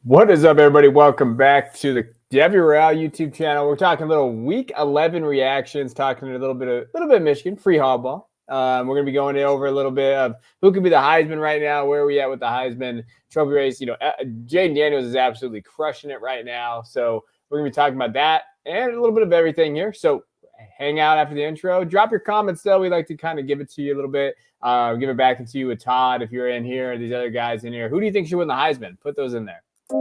What is up, everybody? Welcome back to the Devy YouTube channel. We're talking a little Week 11 reactions, talking a little bit of Michigan free hardball. We're gonna be going over a little bit of who could be the Heisman right now, where are we at with the Heisman Trophy race. Jaden Daniels is absolutely crushing it right now, so we're gonna be talking about that and a little bit of everything here. So hang out after the intro. Drop your comments though. We like to kind of give it to you a little bit. Give it back to you with Todd if you're in here, or these other guys in here. Who do you think should win the Heisman? Put those in there. All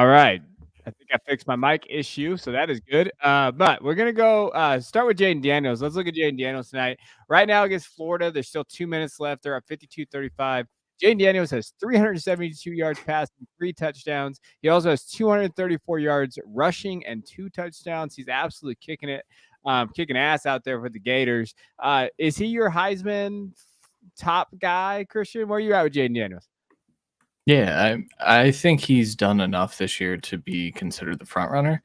right. I think I fixed my mic issue, so that is good. But we're going to go start with Jaden Daniels. Let's look at Jaden Daniels tonight. Right now against Florida, there's still 2 minutes left. They're up 52-35. Jaden Daniels has 372 yards passing, 3 touchdowns. He also has 234 yards rushing and 2 touchdowns. He's absolutely kicking it, kicking ass out there for the Gators. Is he your Heisman top guy, Christian? Where are you at with Jaden Daniels? Yeah, I think he's done enough this year to be considered the front runner.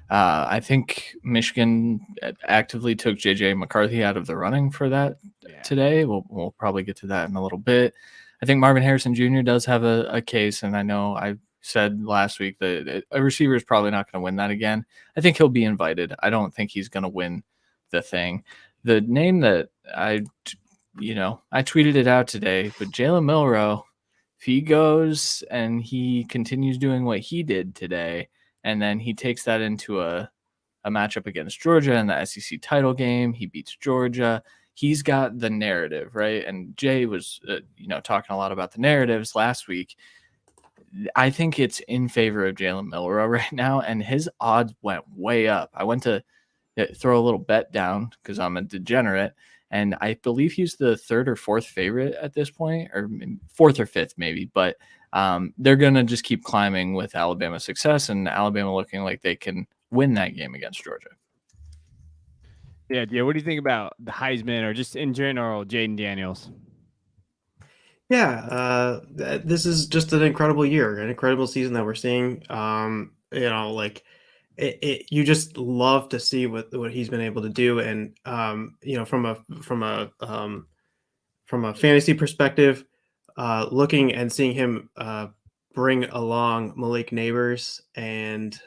I think Michigan actively took J.J. McCarthy out of the running for that today. We'll probably get to that in a little bit. I think Marvin Harrison Jr. does have a case, and I know I said last week that a receiver is probably not going to win that again. I think he'll be invited. I don't think he's going to win the thing. The name that I tweeted it out today, but Jalen Milroe, if he goes and he continues doing what he did today, and then he takes that into a matchup against Georgia in the SEC title game, he beats Georgia. He's got the narrative, right? And Jay was, talking a lot about the narratives last week. I think it's in favor of Jalen Milroe right now, and his odds went way up. I went to throw a little bet down because I'm a degenerate, and I believe he's the 3rd or 4th favorite at this point, or 4th or 5th maybe. But they're going to just keep climbing with Alabama's success, and Alabama looking like they can win that game against Georgia. Yeah. What do you think about the Heisman or just in general, Jaden Daniels? Yeah, this is just an incredible year, an incredible season that we're seeing. You just love to see what he's been able to do, and from a fantasy perspective, looking and seeing him bring along Malik Neighbors and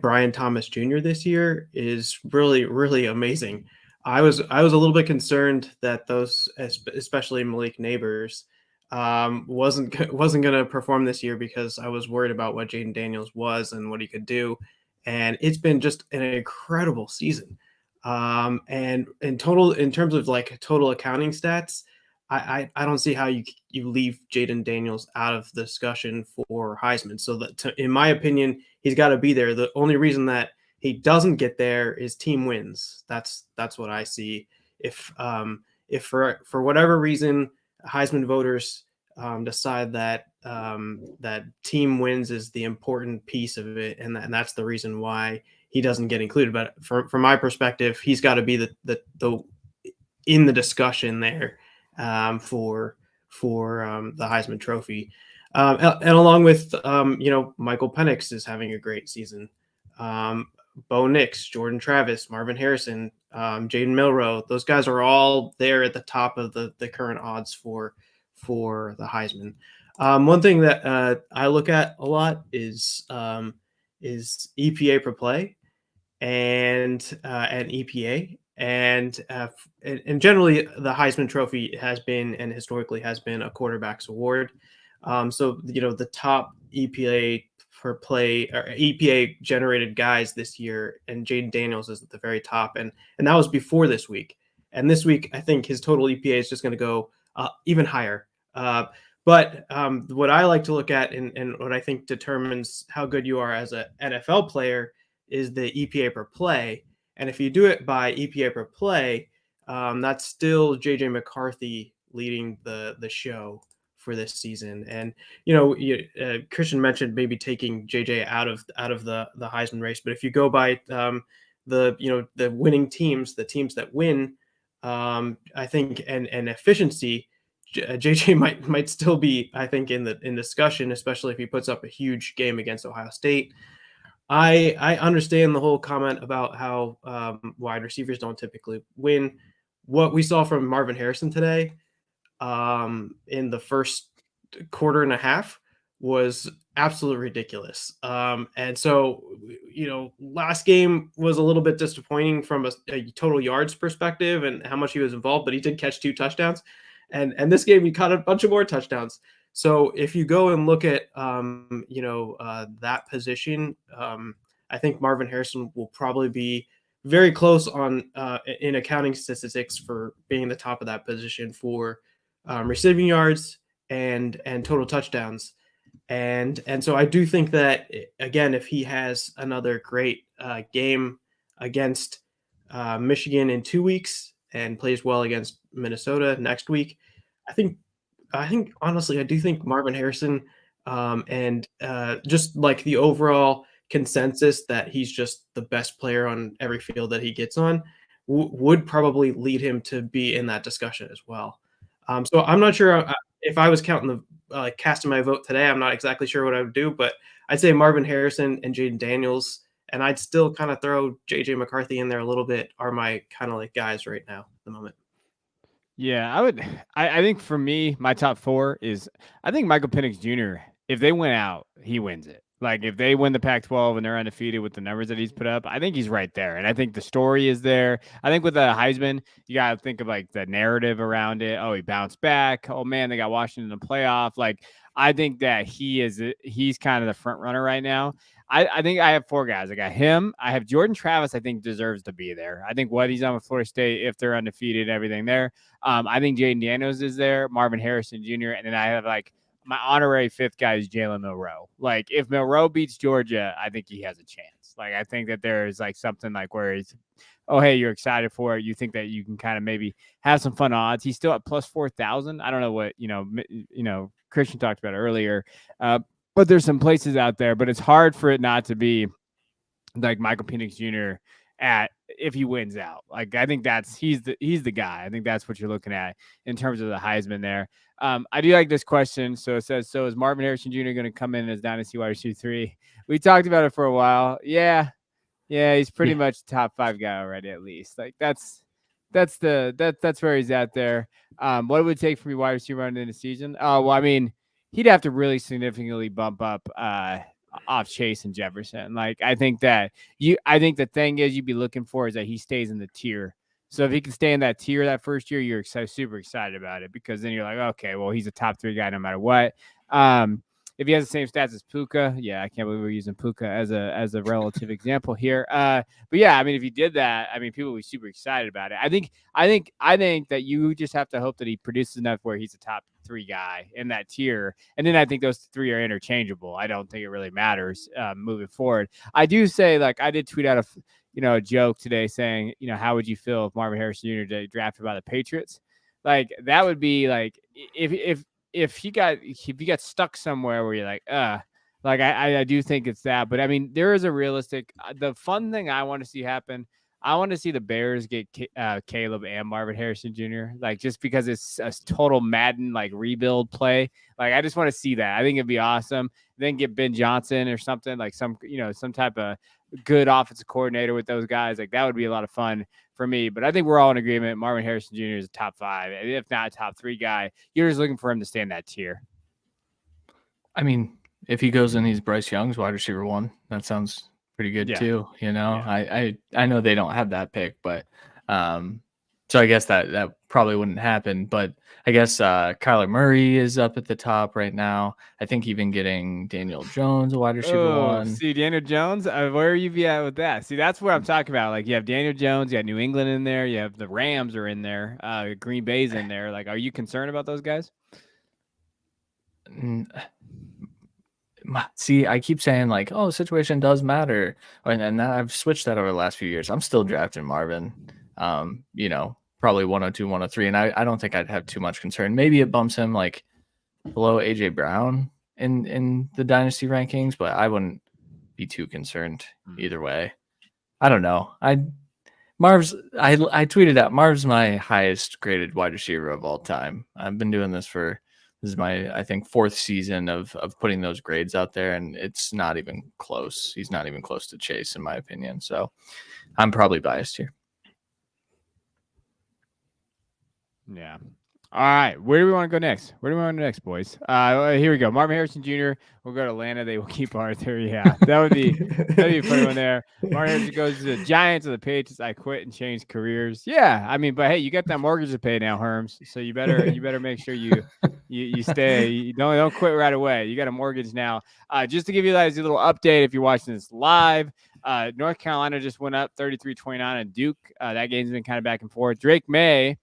Brian Thomas Jr. this year is really, really amazing. I was a little bit concerned that those, especially Malik Neighbors, wasn't going to perform this year because I was worried about what Jaden Daniels was and what he could do, and it's been just an incredible season. And in terms of like total accounting stats, I don't see how you leave Jaden Daniels out of the discussion for Heisman. So that, in my opinion, he's got to be there. The only reason that he doesn't get there is team wins. That's what I see. If for whatever reason Heisman voters decide that that team wins is the important piece of it, and that's the reason why he doesn't get included. But from my perspective, he's got to be the in the discussion there for the Heisman Trophy. And along with, Michael Penix is having a great season. Bo Nix, Jordan Travis, Marvin Harrison, Jaden Milroe, those guys are all there at the top of the current odds for the Heisman. One thing that I look at a lot is EPA per play and EPA. And generally, the Heisman Trophy has been and historically has been a quarterback's award. So the top EPA per play or EPA generated guys this year, and Jaden Daniels is at the very top, and that was before this week. And this week, I think his total EPA is just going to go even higher. But what I like to look at and what I think determines how good you are as an NFL player is the EPA per play. And if you do it by EPA per play, that's still J.J. McCarthy leading the show for this season. And Christian mentioned maybe taking JJ out of the Heisman race, but if you go by the winning teams, the teams that win, I think and efficiency, JJ might still be, I think, in discussion, especially if he puts up a huge game against Ohio State. I understand the whole comment about how wide receivers don't typically win. What we saw from Marvin Harrison today in the first quarter and a half was absolutely ridiculous. And so, last game was a little bit disappointing from a total yards perspective and how much he was involved, but he did catch 2 touchdowns. And this game, he caught a bunch of more touchdowns. So if you go and look at, that position, I think Marvin Harrison will probably be very close on in accounting statistics for being the top of that position for receiving yards and total touchdowns. And so I do think that, again, if he has another great game against Michigan in 2 weeks and plays well against Minnesota next week, I think honestly, I do think Marvin Harrison and just like the overall consensus that he's just the best player on every field that he gets on would probably lead him to be in that discussion as well. So I'm not sure if I was counting casting my vote today, I'm not exactly sure what I would do, but I'd say Marvin Harrison and Jaden Daniels, and I'd still kind of throw JJ McCarthy in there a little bit, are my kind of like guys right now at the moment. Yeah, I think for me, my top 4 is, I think Michael Penix Jr., if they win out, he wins it. Like, if they win the Pac-12 and they're undefeated with the numbers that he's put up, I think he's right there. And I think the story is there. I think with the Heisman, you got to think of like the narrative around it. Oh, he bounced back. Oh man, they got Washington in the playoff. Like, I think that he's kind of the front runner right now. I think I have 4 guys. I got him. I have Jordan Travis, I think deserves to be there. I think what he's done with Florida State, if they're undefeated and everything there. I think Jaden Daniels is there, Marvin Harrison Jr., and then I have like my honorary 5th guy is Jalen Milroe. Like, if Milroe beats Georgia, I think he has a chance. Like, I think that there's like something like where he's, oh, hey, you're excited for it. You think that you can kind of maybe have some fun odds. He's still at plus 4,000. I don't know what, Christian talked about earlier. But there's some places out there, but it's hard for it not to be like Michael Penix Jr. if he wins out. Like, I think he's the guy. I think that's what you're looking at in terms of the Heisman there. I do like this question. So it says, so is Marvin Harrison Jr. going to come in as dynasty wide receiver 3? We talked about it for a while. Yeah, he's pretty much top 5 guy already, at least. Like, that's where he's at there. What it would take for me wide receiver running in the season? Oh, well, I mean, he'd have to really significantly bump up off Chase and Jefferson. Like, I think the thing is you'd be looking for is that he stays in the tier. So if he can stay in that tier that first year, you're super excited about it, because then you're like, okay, well, he's a top 3 guy no matter what. If he has the same stats as Puka, yeah, I can't believe we're using Puka as a relative example here. But yeah, I mean, if he did that, I mean, people would be super excited about it. I think that you just have to hope that he produces enough where he's a top 3 guy in that tier, and then I think those 3 are interchangeable. I don't think it really matters moving forward. I do say, like, I did tweet out a joke today saying, how would you feel if Marvin Harrison Jr. drafted by the Patriots? Like, that would be like if you got stuck somewhere where you're like, like I do think it's that. But I mean, there is a realistic, the fun thing I want to see happen. I want to see the Bears get Caleb and Marvin Harrison Jr. Like, just because it's a total Madden like rebuild play. Like, I just want to see that. I think it'd be awesome. Then get Ben Johnson or something, like some type of good offensive coordinator with those guys. Like, that would be a lot of fun for me. But I think we're all in agreement. Marvin Harrison Jr. is a top 5, if not a top 3 guy. You're just looking for him to stay in that tier. I mean, if he goes in, he's Bryce Young's wide receiver 1. That sounds pretty good too. Yeah. I know they don't have that pick, but so I guess that probably wouldn't happen. But I guess Kyler Murray is up at the top right now. I think even getting Daniel Jones a wide receiver 1. See, Daniel Jones, where are you be at with that? See, that's where I'm talking about. Like, you have Daniel Jones, you have New England in there, you have the Rams are in there, Green Bay's in there. Like, are you concerned about those guys? See, I keep saying like, oh, situation does matter, and I've switched that over the last few years. I'm still drafting Marvin, probably 102, 103, and I don't think I'd have too much concern. Maybe it bumps him like below AJ Brown in the dynasty rankings, but I wouldn't be too concerned either way. I don't know. I tweeted out Marv's my highest graded wide receiver of all time. I've been doing this is my, I think, 4th season of putting those grades out there, and it's not even close. He's not even close to Chase, in my opinion. So I'm probably biased here. Yeah. All right. Where do we want to go next? Where do we want to go next, boys? Here we go. Marvin Harrison Jr. will go to Atlanta. They will keep Arthur. Yeah, that'd be a funny one there. Marvin Harrison goes to the Giants or the Patriots. I quit and changed careers. Yeah, I mean, but hey, you got that mortgage to pay now, Herms. So you better make sure you stay. You don't quit right away. You got a mortgage now. Just to give you guys a little update, if you're watching this live, North Carolina just went up 33-29 on Duke. That game's been kind of back and forth. Drake May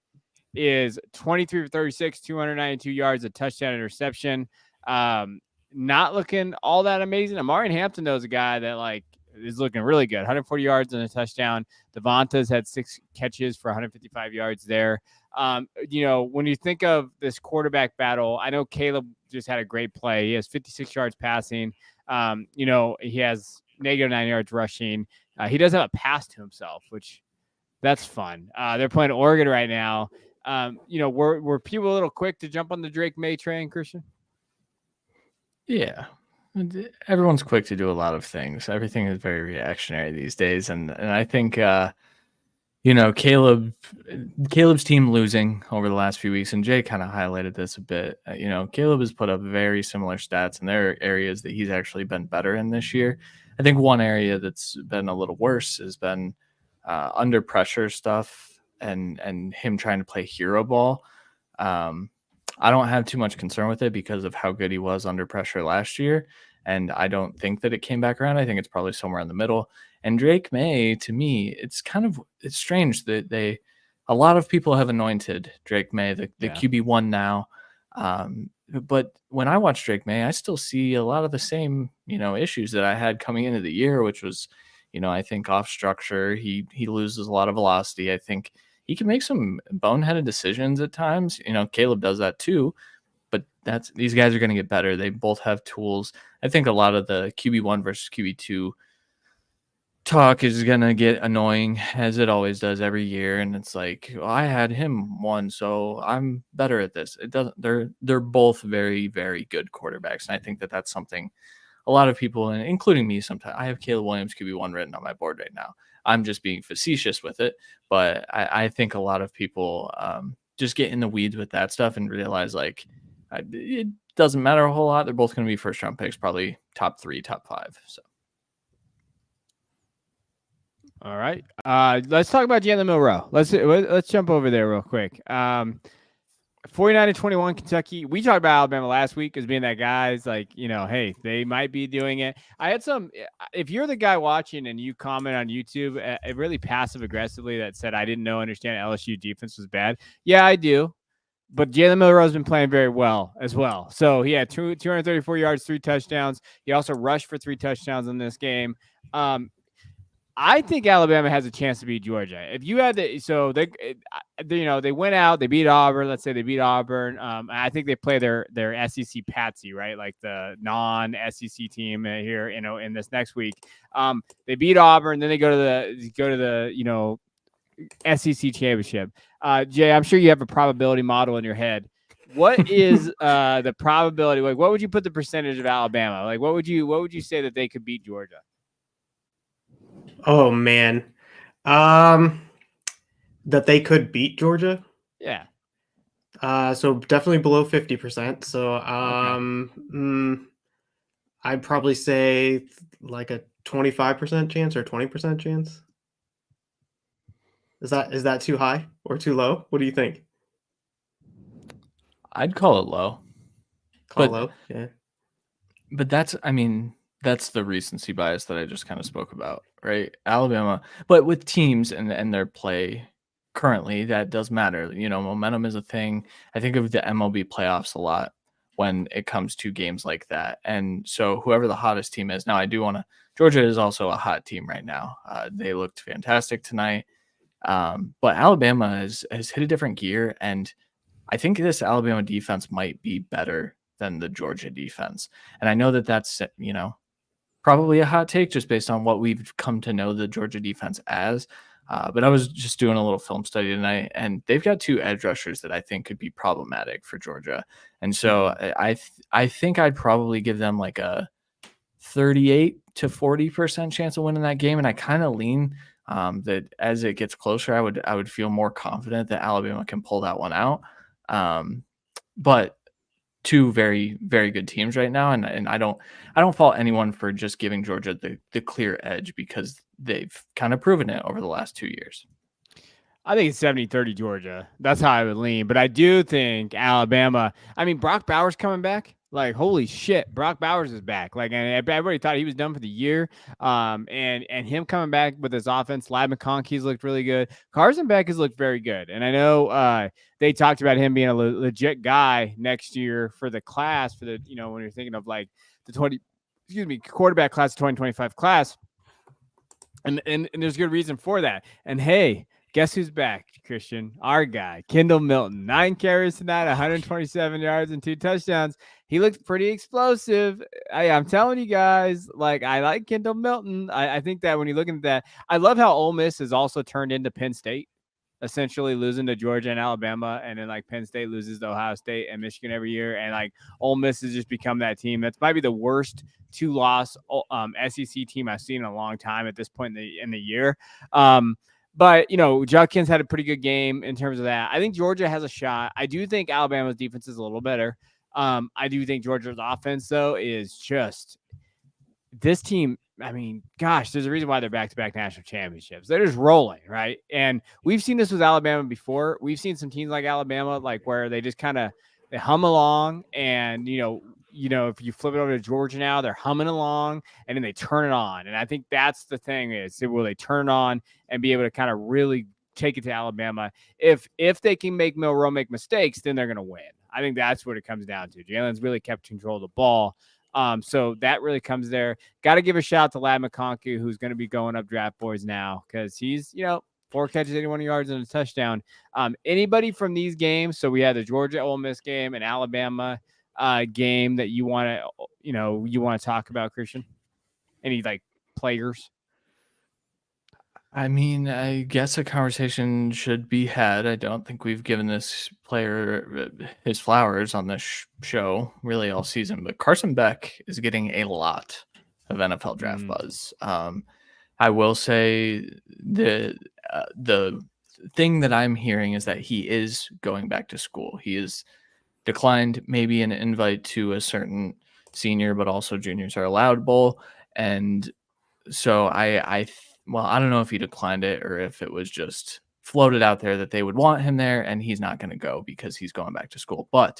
is 23 for 36, 292 yards, a touchdown interception. Not looking all that amazing. Amari Hampton, though, is a guy that is looking really good. 140 yards and a touchdown. Devonta's had 6 catches for 155 yards there. When you think of this quarterback battle, I know Caleb just had a great play. He has 56 yards passing. He has -9 yards rushing. He does have a pass to himself, which that's fun. They're playing Oregon right now. Were people a little quick to jump on the Drake May train, Christian? Yeah. Everyone's quick to do a lot of things. Everything is very reactionary these days. And I think, Caleb's team losing over the last few weeks, and Jay kind of highlighted this a bit. Caleb has put up very similar stats, and there are areas that he's actually been better in this year. I think one area that's been a little worse has been under pressure stuff. And him trying to play hero ball. I don't have too much concern with it because of how good he was under pressure last year. And I don't think that it came back around. I think it's probably somewhere in the middle. And Drake May, to me, it's strange that a lot of people have anointed Drake May, the QB1 now. But when I watch Drake May, I still see a lot of the same, issues that I had coming into the year, which was, I think off structure, he loses a lot of velocity. I think he can make some boneheaded decisions at times. Caleb does that too, but these guys are going to get better. They both have tools. I think a lot of the QB1 versus QB2 talk is going to get annoying, as it always does every year. And it's like, well, I had him one, so I'm better at this. It doesn't. They're both very, very good quarterbacks, and I think that that's something a lot of people, including me, sometimes I have Caleb Williams QB1 written on my board right now. I'm just being facetious with it, but I think a lot of people just get in the weeds with that stuff and realize it doesn't matter a whole lot. They're both going to be first round picks, probably top 3, top 5. So, all right, let's talk about Jalen Milroe. Let's jump over there real quick. 49-21 Kentucky. We talked about Alabama last week as being that guys hey, they might be doing it. I had if you're the guy watching and you comment on YouTube, really passive aggressively that said, I didn't understand LSU defense was bad. Yeah, I do. But Jalen Milroe has been playing very well as well. So he had 234 yards, 3 touchdowns. He also rushed for 3 touchdowns in this game. I think Alabama has a chance to beat Georgia. If you had they went out, they beat Auburn. Let's say they beat Auburn. I think they play their SEC patsy, right? Like the non-SEC team here, in this next week. They beat Auburn, then they go to the SEC championship. Jay, I'm sure you have a probability model in your head. What is the probability? What would you put the percentage of Alabama? What would you say that they could beat Georgia? Oh man, that they could beat Georgia. Yeah. So definitely below 50%. So I'd probably say like a 25% chance or 20% chance. Is that too high or too low? What do you think? I'd call it low. Low, yeah. But that's the recency bias that I just kind of spoke about, right? Alabama, but with teams and their play currently, that does matter. Momentum is a thing. I think of the MLB playoffs a lot when it comes to games like that. And so whoever the hottest team is, now Georgia is also a hot team right now. They looked fantastic tonight. But Alabama has hit a different gear. And I think this Alabama defense might be better than the Georgia defense. And I know that that's, probably a hot take just based on what we've come to know the Georgia defense as. But I was just doing a little film study tonight, and they've got 2 edge rushers that I think could be problematic for Georgia. And so I think I'd probably give them like a 38 to 40% chance of winning that game. And I kind of lean that as it gets closer, I would feel more confident that Alabama can pull that one out. But 2 very, very good teams right now. And I don't fault anyone for just giving Georgia the clear edge because they've kind of proven it over the last 2 years. I think it's 70-30 Georgia. That's how I would lean. But I do think Alabama, I mean, Brock Bowers coming back. Like, holy shit, Brock Bowers is back. Like, and everybody thought he was done for the year. And him coming back with his offense, Lad McConkey's looked really good. Carson Beck has looked very good. And I know they talked about him being a legit guy next year for the class, for the, when you're thinking of like the quarterback class, 2025 class. And there's good reason for that. And hey, guess who's back, Christian? Our guy, Kendall Milton. 9 carries tonight, 127 yards and 2 touchdowns. He looked pretty explosive. I'm telling you guys, like, I like Kendall Milton. I think that when you're looking at that, I love how Ole Miss has also turned into Penn State, essentially losing to Georgia and Alabama, and then like Penn State loses to Ohio State and Michigan every year, and like Ole Miss has just become that team. That's might be the worst 2-loss SEC team I've seen in a long time at this point in the year. But, Judkins had a pretty good game in terms of that. I think Georgia has a shot. I do think Alabama's defense is a little better. I do think Georgia's offense, though, is just this team. I mean, gosh, there's a reason why they're back-to-back national championships. They're just rolling, right? And we've seen this with Alabama before. We've seen some teams like Alabama, like where they just kind of they hum along, and if you flip it over to Georgia now, they're humming along, and then they turn it on. And I think that's the thing is, will they turn it on and be able to kind of really take it to Alabama? If they can make Milroe make mistakes, then they're going to win. I think that's what it comes down to. Jalen's really kept control of the ball. So that really comes there. Got to give a shout out to Lad McConkey, who's going to be going up draft boards now because he's, 4 catches, 81 yards, and a touchdown. Anybody from these games? So we had the Georgia Ole Miss game and Alabama game that you want to talk about, Christian? Any like players? I mean, I guess a conversation should be had. I don't think we've given this player his flowers on this show really all season, but Carson Beck is getting a lot of NFL draft buzz. I will say the thing that I'm hearing is that he is going back to school. He is declined maybe an invite to a certain senior, but also juniors are allowed bowl. And so I don't know if he declined it or if it was just floated out there that they would want him there and he's not going to go because he's going back to school. But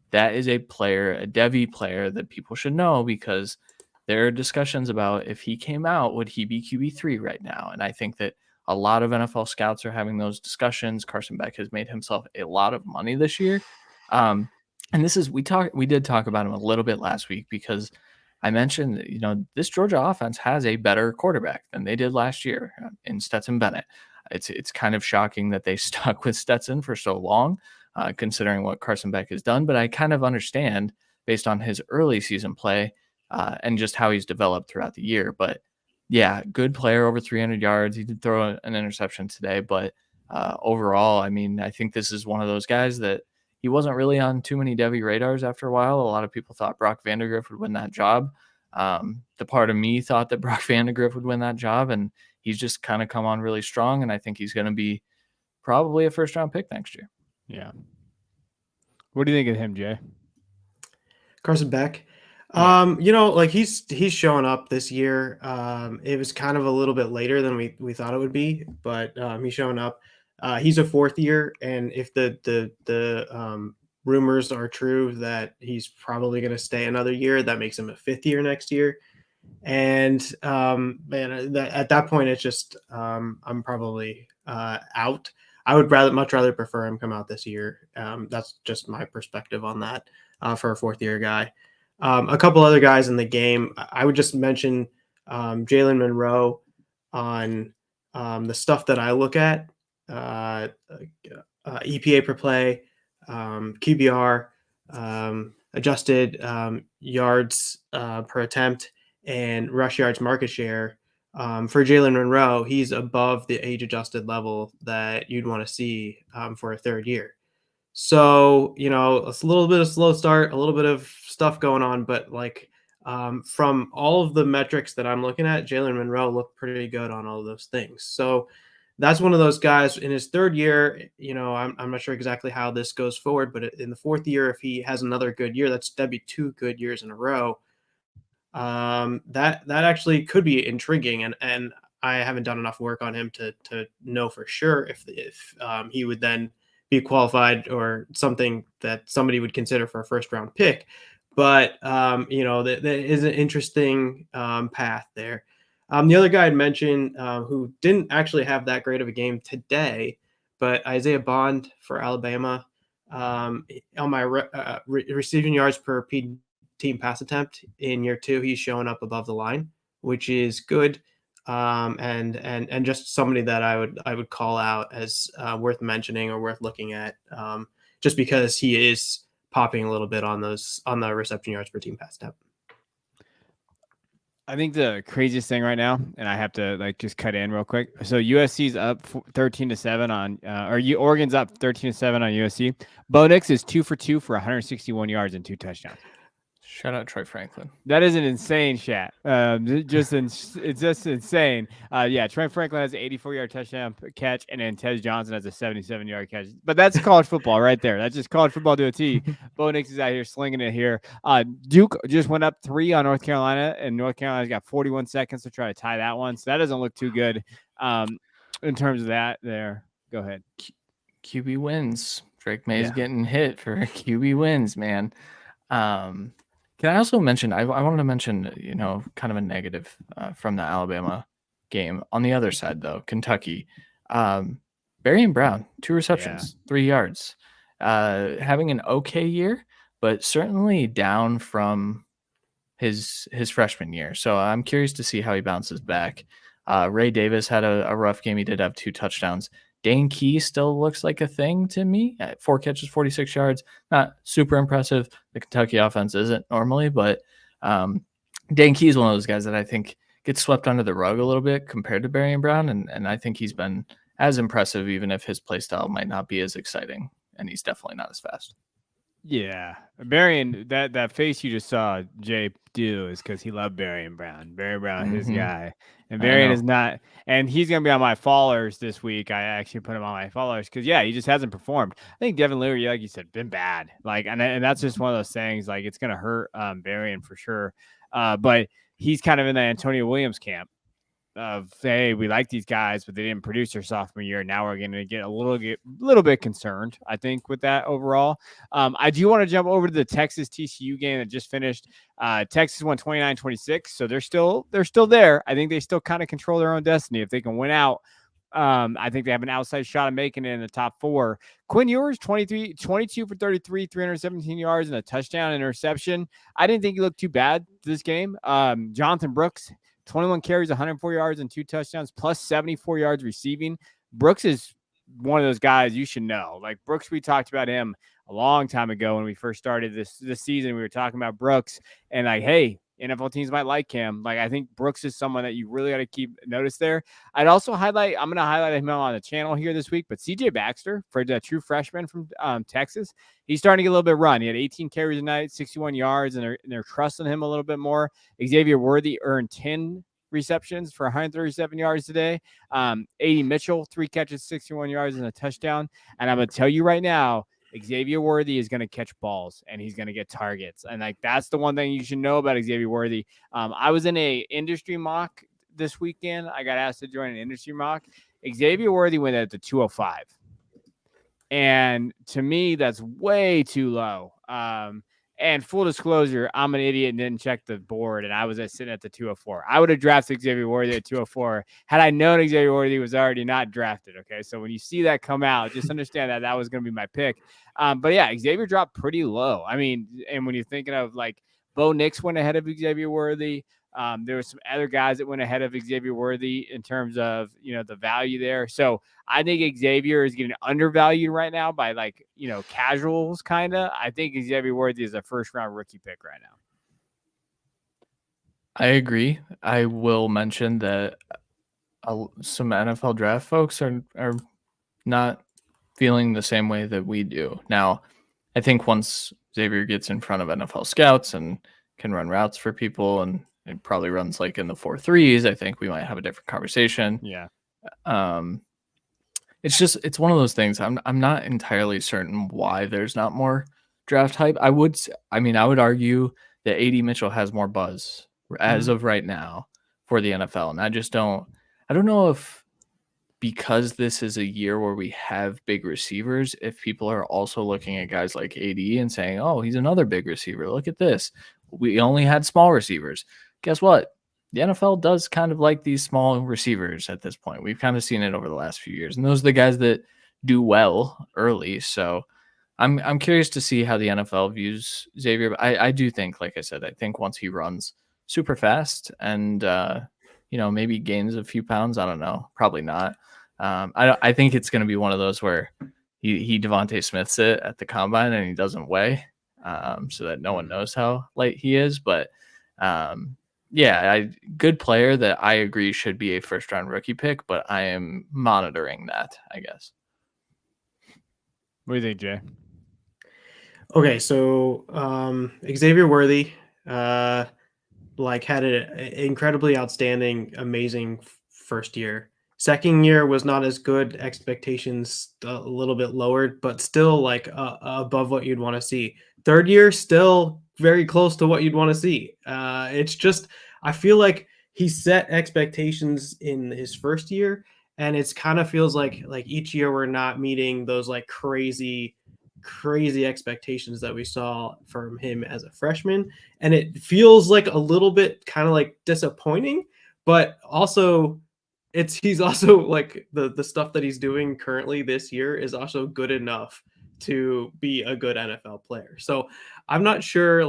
that is a player, a Devy player that people should know because there are discussions about if he came out, would he be QB3 right now? And I think that a lot of NFL scouts are having those discussions. Carson Beck has made himself a lot of money this year. And this is, we did talk about him a little bit last week because I mentioned that, this Georgia offense has a better quarterback than they did last year in Stetson Bennett. It's kind of shocking that they stuck with Stetson for so long, considering what Carson Beck has done. But I kind of understand based on his early season play and just how he's developed throughout the year. But yeah, good player, over 300 yards. He did throw an interception today, but overall, I mean, I think this is one of those guys that he wasn't really on too many Devy radars after a while. A lot of people thought Brock Vandagriff would win that job. The part of me thought that Brock Vandagriff would win that job, and he's just kind of come on really strong, and I think he's going to be probably a first-round pick next year. Yeah. What do you think of him, Jay? Carson Beck. Yeah. He's showing up this year. It was kind of a little bit later than we thought it would be, but he's showing up. He's a 4th year, and if the rumors are true that he's probably going to stay another year, that makes him a 5th year next year. And at that point, it's just I'm probably out. I would much rather prefer him come out this year. That's just my perspective on that for a 4th year guy. A couple other guys in the game, I would just mention Jalen Monroe on the stuff that I look at. EPA per play, QBR, adjusted yards per attempt, and rush yards market share. For Jalen Monroe, he's above the age-adjusted level that you'd want to see for a third year. So, it's a little bit of slow start, a little bit of stuff going on, but from all of the metrics that I'm looking at, Jalen Monroe looked pretty good on all of those things. So that's one of those guys in his third year. I'm not sure exactly how this goes forward, but in the fourth year, if he has another good year, that'd be 2 good years in a row. That actually could be intriguing, and I haven't done enough work on him to know for sure if he would then be qualified or something that somebody would consider for a first round pick. But that is an interesting path there. The other guy I'd mentioned who didn't actually have that great of a game today, but Isaiah Bond for Alabama. On my receiving yards per team pass attempt in year 2, he's showing up above the line, which is good. And just somebody that I would call out as worth mentioning or worth looking at, just because he is popping a little bit on the reception yards per team pass attempt. I think the craziest thing right now, and I have to just cut in real quick. So USC's up 13-7 on, Oregon's up 13-7 on USC. Bo Nix is 2 for 2 for 161 yards and 2 touchdowns. Shout out Troy Franklin. That is an insane stat. It's just insane. Troy Franklin has an 84-yard touchdown catch, and then Tez Johnson has a 77-yard catch. But that's college football right there. That's just college football to a T. Bo Nix is out here slinging it here. Duke just went up 3 on North Carolina, and North Carolina's got 41 seconds to try to tie that one. So that doesn't look too good in terms of that there. Go ahead. QB wins. Drake May's getting hit for QB wins, man. Can I also mention, I wanted to mention, kind of a negative from the Alabama game. On the other side, though, Kentucky, Barian Brown, 2 receptions, 3 yards, having an okay year, but certainly down from his freshman year. So I'm curious to see how he bounces back. Ray Davis had a rough game. He did have 2 touchdowns. Dane Key still looks like a thing to me at 4 catches, 46 yards. Not super impressive. The Kentucky offense isn't normally, but Dane Key is one of those guys that I think gets swept under the rug a little bit compared to Barian Brown. And I think he's been as impressive, even if his play style might not be as exciting. And he's definitely not as fast. Yeah. Barian, that face you just saw Jay do is because he loved Barian Brown. Barian Brown, his guy. And Barian is not, and he's going to be on my followers this week. I actually put him on my followers because, he just hasn't performed. I think Devin Leary, like you said, been bad. And that's just one of those things, it's going to hurt Barian for sure. But he's kind of in the Antonio Williams camp of, hey, we like these guys, but they didn't produce their sophomore year. Now we're going to get a little bit concerned, I think, with that overall. I do want to jump over to the Texas TCU game that just finished. Texas won 29-26, so they're still there. I think they still kind of control their own destiny. If they can win out, I think they have an outside shot of making it in the top 4. Quinn Ewers, 22 for 33, 317 yards and a touchdown interception. I didn't think he looked too bad this game. Jonathan Brooks, 21 carries, 104 yards and 2 touchdowns, plus 74 yards receiving. Brooks is one of those guys you should know. Brooks, we talked about him a long time ago when we first started this season. We were talking about Brooks and hey, NFL teams might like him. I think Brooks is someone that you really got to keep notice there. I'm going to highlight him on the channel here this week, but CJ Baxter, for the true freshman from Texas, he's starting to get a little bit of run. He had 18 carries a night, 61 yards, and they're trusting him a little bit more. Xavier Worthy earned 10 receptions for 137 yards today. A.D. Mitchell, 3 catches, 61 yards and a touchdown. And I'm going to tell you right now, Xavier Worthy is going to catch balls and he's going to get targets. And that's the one thing you should know about Xavier Worthy. I was in a industry mock this weekend. I got asked to join an industry mock. Xavier Worthy went at the 205. And to me, that's way too low. And full disclosure, I'm an idiot and didn't check the board, and I was sitting at the 204. I would have drafted Xavier Worthy at 204 had I known Xavier Worthy was already not drafted. Okay, so when you see that come out, just understand that was going to be my pick. But Xavier dropped pretty low. I mean, and when you're thinking of Bo Nix went ahead of Xavier Worthy. There were some other guys that went ahead of Xavier Worthy in terms of, the value there. So I think Xavier is getting undervalued right now by casuals kind of. I think Xavier Worthy is a first round rookie pick right now. I agree. I will mention that some NFL draft folks are not feeling the same way that we do. Now, I think once Xavier gets in front of NFL scouts and can run routes for people, and it probably runs like in the 4.3s, I think we might have a different conversation. Yeah. It's one of those things. I'm not entirely certain why there's not more draft hype. I would argue that AD Mitchell has more buzz as of right now for the NFL, and I don't know if, because this is a year where we have big receivers, if people are also looking at guys like AD and saying, oh, he's another big receiver. Look at this. We only had small receivers. Guess what? The NFL does kind of like these small receivers at this point. We've kind of seen it over the last few years. And those are the guys that do well early. So I'm curious to see how the NFL views Xavier. But I do think, like I said, I think once he runs super fast and, maybe gains a few pounds, I don't know, probably not. I think it's going to be one of those where he Devontae Smiths it at the combine and he doesn't weigh, so that no one knows how light he is. But good player that I agree should be a first round rookie pick, but I am monitoring that, I guess. What do you think, Jay? Okay, so Xavier Worthy had an incredibly outstanding, amazing first year. Second year was not as good. Expectations a little bit lowered, but still above what you'd want to see. Third year, still very close to what you'd want to see. It's just, I feel like he set expectations in his first year, and it's kind of feels like each year we're not meeting those crazy expectations that we saw from him as a freshman. And it feels like a little bit kind of disappointing, but also he's also the stuff that he's doing currently this year is also good enough to be a good NFL player. So I'm not sure,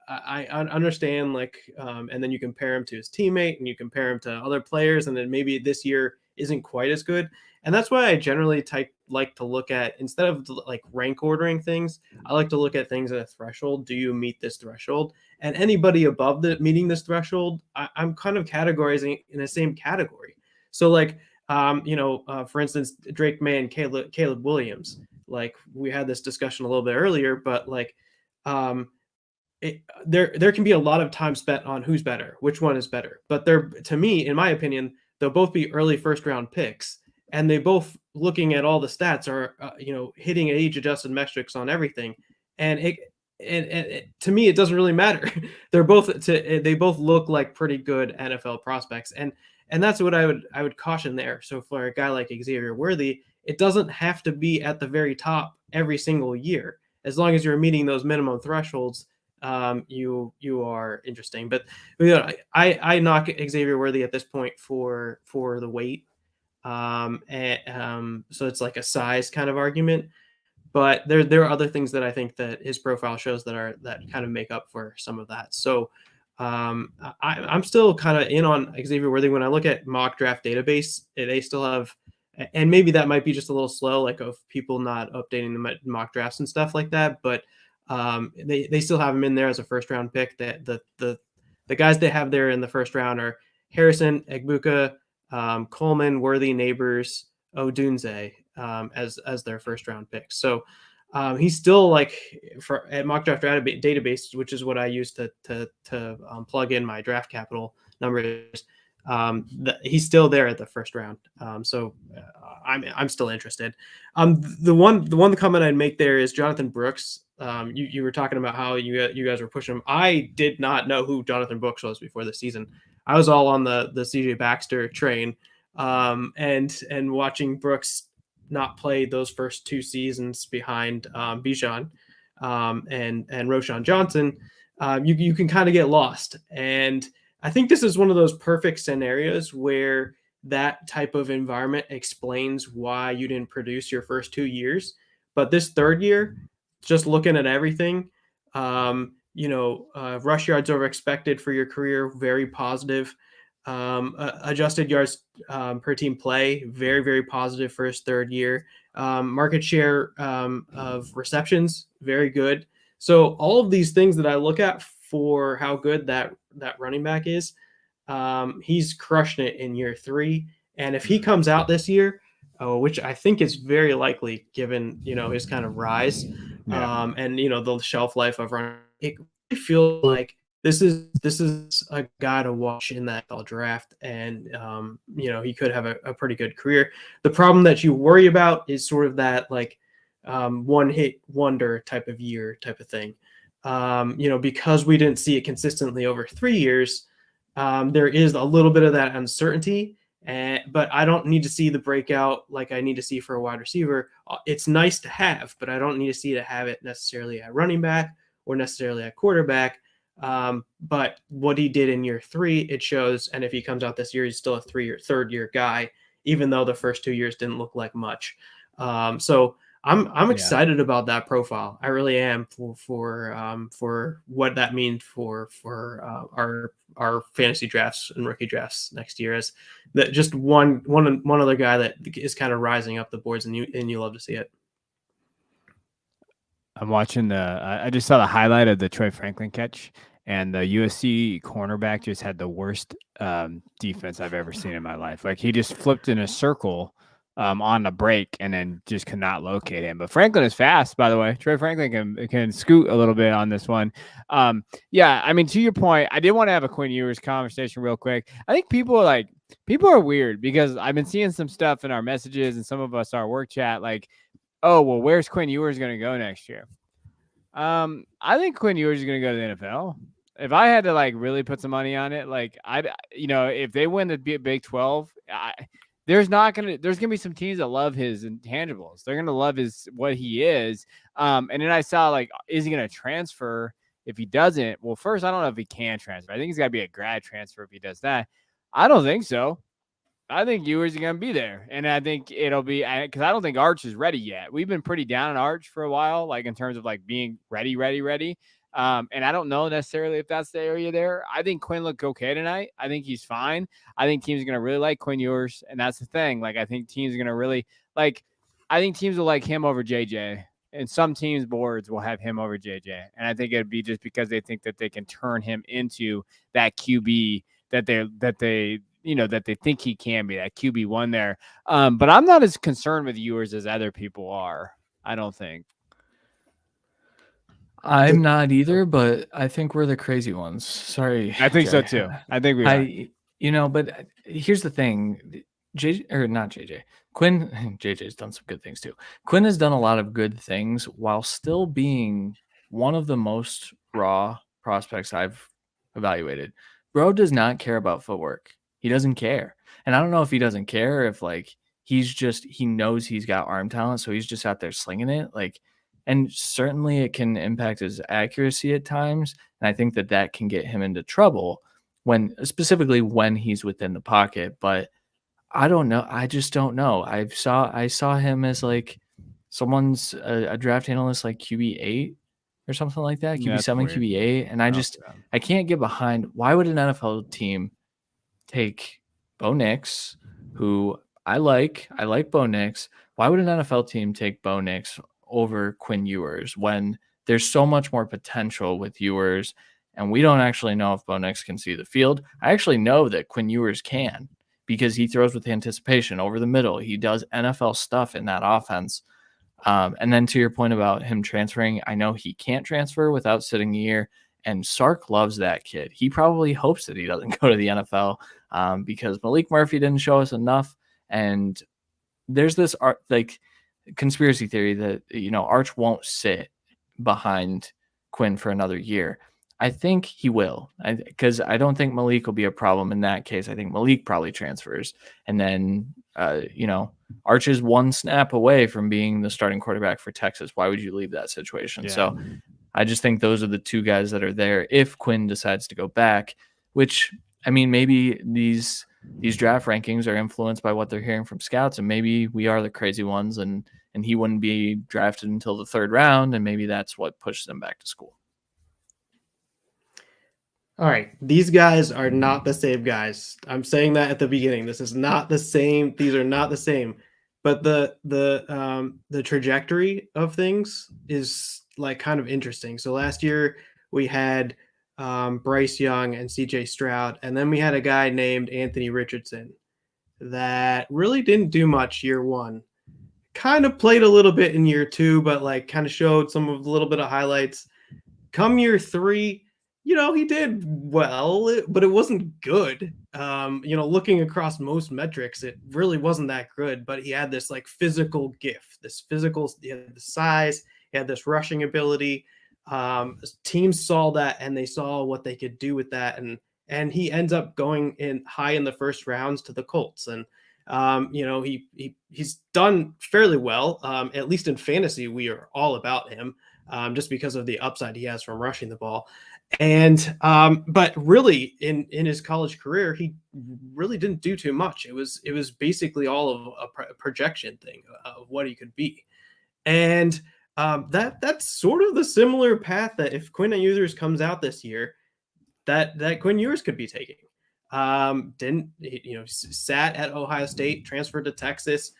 I understand, and then you compare him to his teammate and you compare him to other players, and then maybe this year isn't quite as good. And that's why I generally like to look at, instead of rank ordering things, I like to look at things at a threshold. Do you meet this threshold? And anybody above meeting this threshold, I'm kind of categorizing in the same category. So for instance, Drake May and Caleb Williams, we had this discussion a little bit earlier, but there can be a lot of time spent on who's better, which one is better. But to me, in my opinion, they'll both be early first round picks. And they both, looking at all the stats, are hitting age adjusted metrics on everything, and to me it doesn't really matter. They both look like pretty good NFL prospects, and that's what I would caution there. So for a guy like Xavier Worthy, it doesn't have to be at the very top every single year. As long as you're meeting those minimum thresholds, you are interesting. But I knock Xavier Worthy at this point for the weight. So it's like a size kind of argument, but there are other things that I think that his profile shows that kind of make up for some of that. So I'm still kind of in on Xavier Worthy. When I look at mock draft database, they still have, and maybe that might be just a little slow, of people not updating the mock drafts and stuff like that, but they still have him in there as a first round pick. That the guys they have there in the first round are Harrison, Egbuka, Coleman, Worthy, Neighbors, Odunze as their first round picks. So he's still at mock draft database, which is what I use to plug in my draft capital numbers. He's still there at the first round. So I'm still interested. The one comment I'd make there is Jonathan Brooks. You were talking about how you guys were pushing him. I did not know who Jonathan Brooks was before the season. I was all on the CJ Baxter train, and watching Brooks not play those first two seasons behind Bijan and Roshan Johnson. You can kind of get lost. And I think this is one of those perfect scenarios where that type of environment explains why you didn't produce your first 2 years. But this third year, just looking at everything, rush yards over expected for your career, very positive. Adjusted yards per team play, very, very positive for his third year. Market share of receptions, very good. So all of these things that I look at for how good that running back is, he's crushing it in year 3. And if he comes out this year, which I think is very likely given, his kind of rise, and, the shelf life of running, it really feels like this is a guy to watch in that NFL draft. And, he could have a pretty good career. The problem that you worry about is sort of that like one hit wonder type of year type of thing. Because we didn't see it consistently over 3 years, there is a little bit of that uncertainty. But I don't need to see the breakout like I need to see for a wide receiver. It's nice to have, but I don't need to have it necessarily at running back or necessarily at quarterback. But what he did in year 3, it shows. And if he comes out this year, he's still a third year guy, even though the first 2 years didn't look like much. So I'm excited about that profile. I really am for what that means for our fantasy drafts and rookie drafts next year, as that just one other guy that is kind of rising up the boards, and you love to see it. I'm watching I just saw the highlight of the Troy Franklin catch, and the USC cornerback just had the worst defense I've ever seen in my life. Like, he just flipped in a circle on the break and then just could not locate him. But Franklin is fast, by the way. Troy Franklin can scoot a little bit on this one. Yeah, I mean, to your point, I did want to have a Quinn Ewers conversation real quick. I think people are weird, because I've been seeing some stuff in our messages and some of us our work chat, like, oh, well, where's Quinn Ewers going to go next year? I think Quinn Ewers is going to go to the NFL. If I had to really put some money on it, if they win the Big 12, there's going to be some teams that love his intangibles. They're going to love what he is. And then I saw, is he going to transfer? If he doesn't, well, first, I don't know if he can transfer. I think he's got to be a grad transfer if he does that. I don't think so. I think Ewers is going to be there. And I think it'll be, because I don't think Arch is ready yet. We've been pretty down on Arch for a while, in terms of being ready. And I don't know necessarily if that's the area there. I think Quinn looked okay tonight. I think he's fine. I think teams are going to really like Quinn Ewers. And that's the thing. I think teams are going to really I think teams will like him over JJ. And some teams' boards will have him over JJ. And I think it'd be just because they think that they can turn him into that QB that they think he can be, that QB1 there. But I'm not as concerned with Ewers as other people are, I don't think. I'm not either, but I think we're the crazy ones. Sorry. I think so too. I think we are. But here's the thing. Quinn, JJ's done some good things too. Quinn has done a lot of good things while still being one of the most raw prospects I've evaluated. Bro does not care about footwork. He doesn't care. And I don't know if he doesn't care, if he knows he's got arm talent, so he's just out there slinging it. And certainly it can impact his accuracy at times. And I think that can get him into trouble specifically when he's within the pocket. But I don't know. I just don't know. I saw him as someone's a draft analyst, QB8 or something like that. QB7, QB8. And I can't get behind, why would an NFL team take Bo Nix, who I like Bo Nix. Why would an NFL team take Bo Nix over Quinn Ewers when there's so much more potential with Ewers, and we don't actually know if Bo Nix can see the field? I actually know that Quinn Ewers can, because he throws with anticipation over the middle. He does NFL stuff in that offense. And then to your point about him transferring, I know he can't transfer without sitting a year. And Sark loves that kid. He probably hopes that he doesn't go to the NFL because Malik Murphy didn't show us enough. And there's this conspiracy theory that, Arch won't sit behind Quinn for another year. I think he will, because I don't think Malik will be a problem in that case. I think Malik probably transfers. And then, Arch is one snap away from being the starting quarterback for Texas. Why would you leave that situation? Yeah. So I just think those are the two guys that are there if Quinn decides to go back, which, I mean, maybe these draft rankings are influenced by what they're hearing from scouts, and maybe we are the crazy ones, and he wouldn't be drafted until the 3rd round, and maybe that's what pushes him back to school. All right. These guys are not the same guys. I'm saying that at the beginning. This is not the same. These are not the same. But the trajectory of things is kind of interesting. So last year we had Bryce Young, and CJ Stroud. And then we had a guy named Anthony Richardson that really didn't do much year one. Kind of played a little bit in year two, but like kind of showed some of a little bit of highlights. Come year three, he did well, but it wasn't good. Looking across most metrics, it really wasn't that good, but he had this like physical gift, he had the size, he had this rushing ability. Teams saw that and they saw what they could do with that. And he ends up going in high in the first rounds to the Colts. And, he's done fairly well. At least in fantasy, we are all about him. Just because of the upside he has from rushing the ball. And but really in his college career, he really didn't do too much. It was basically all of a projection thing of what he could be. And that's sort of the similar path that if Quinn Ewers comes out this year, that Quinn Ewers could be taking. Sat at Ohio State, transferred to Texas,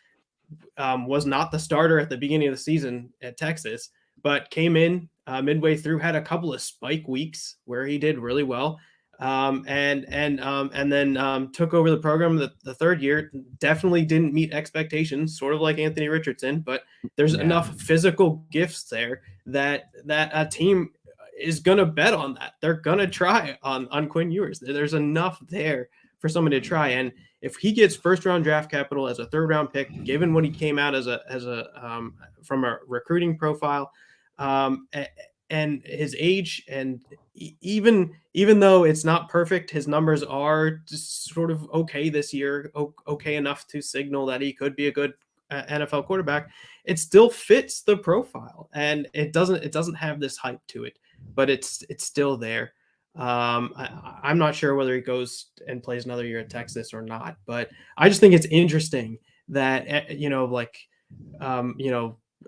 was not the starter at the beginning of the season at Texas, but came in midway through, had a couple of spike weeks where he did really well, and then took over the program the third year. Definitely didn't meet expectations, sort of like Anthony Richardson, but there's enough physical gifts there that a team is going to bet on that. They're going to try on Quinn Ewers. There's enough there for someone to try. And if he gets first round draft capital as a third round pick, given what he came out as from a recruiting profile, and his age, and even though it's not perfect, his numbers are just sort of okay this year, okay enough to signal that he could be a good NFL quarterback. It still fits the profile, and it doesn't have this hype to it, but it's still there. I'm not sure whether he goes and plays another year at Texas or not, but I just think it's interesting that,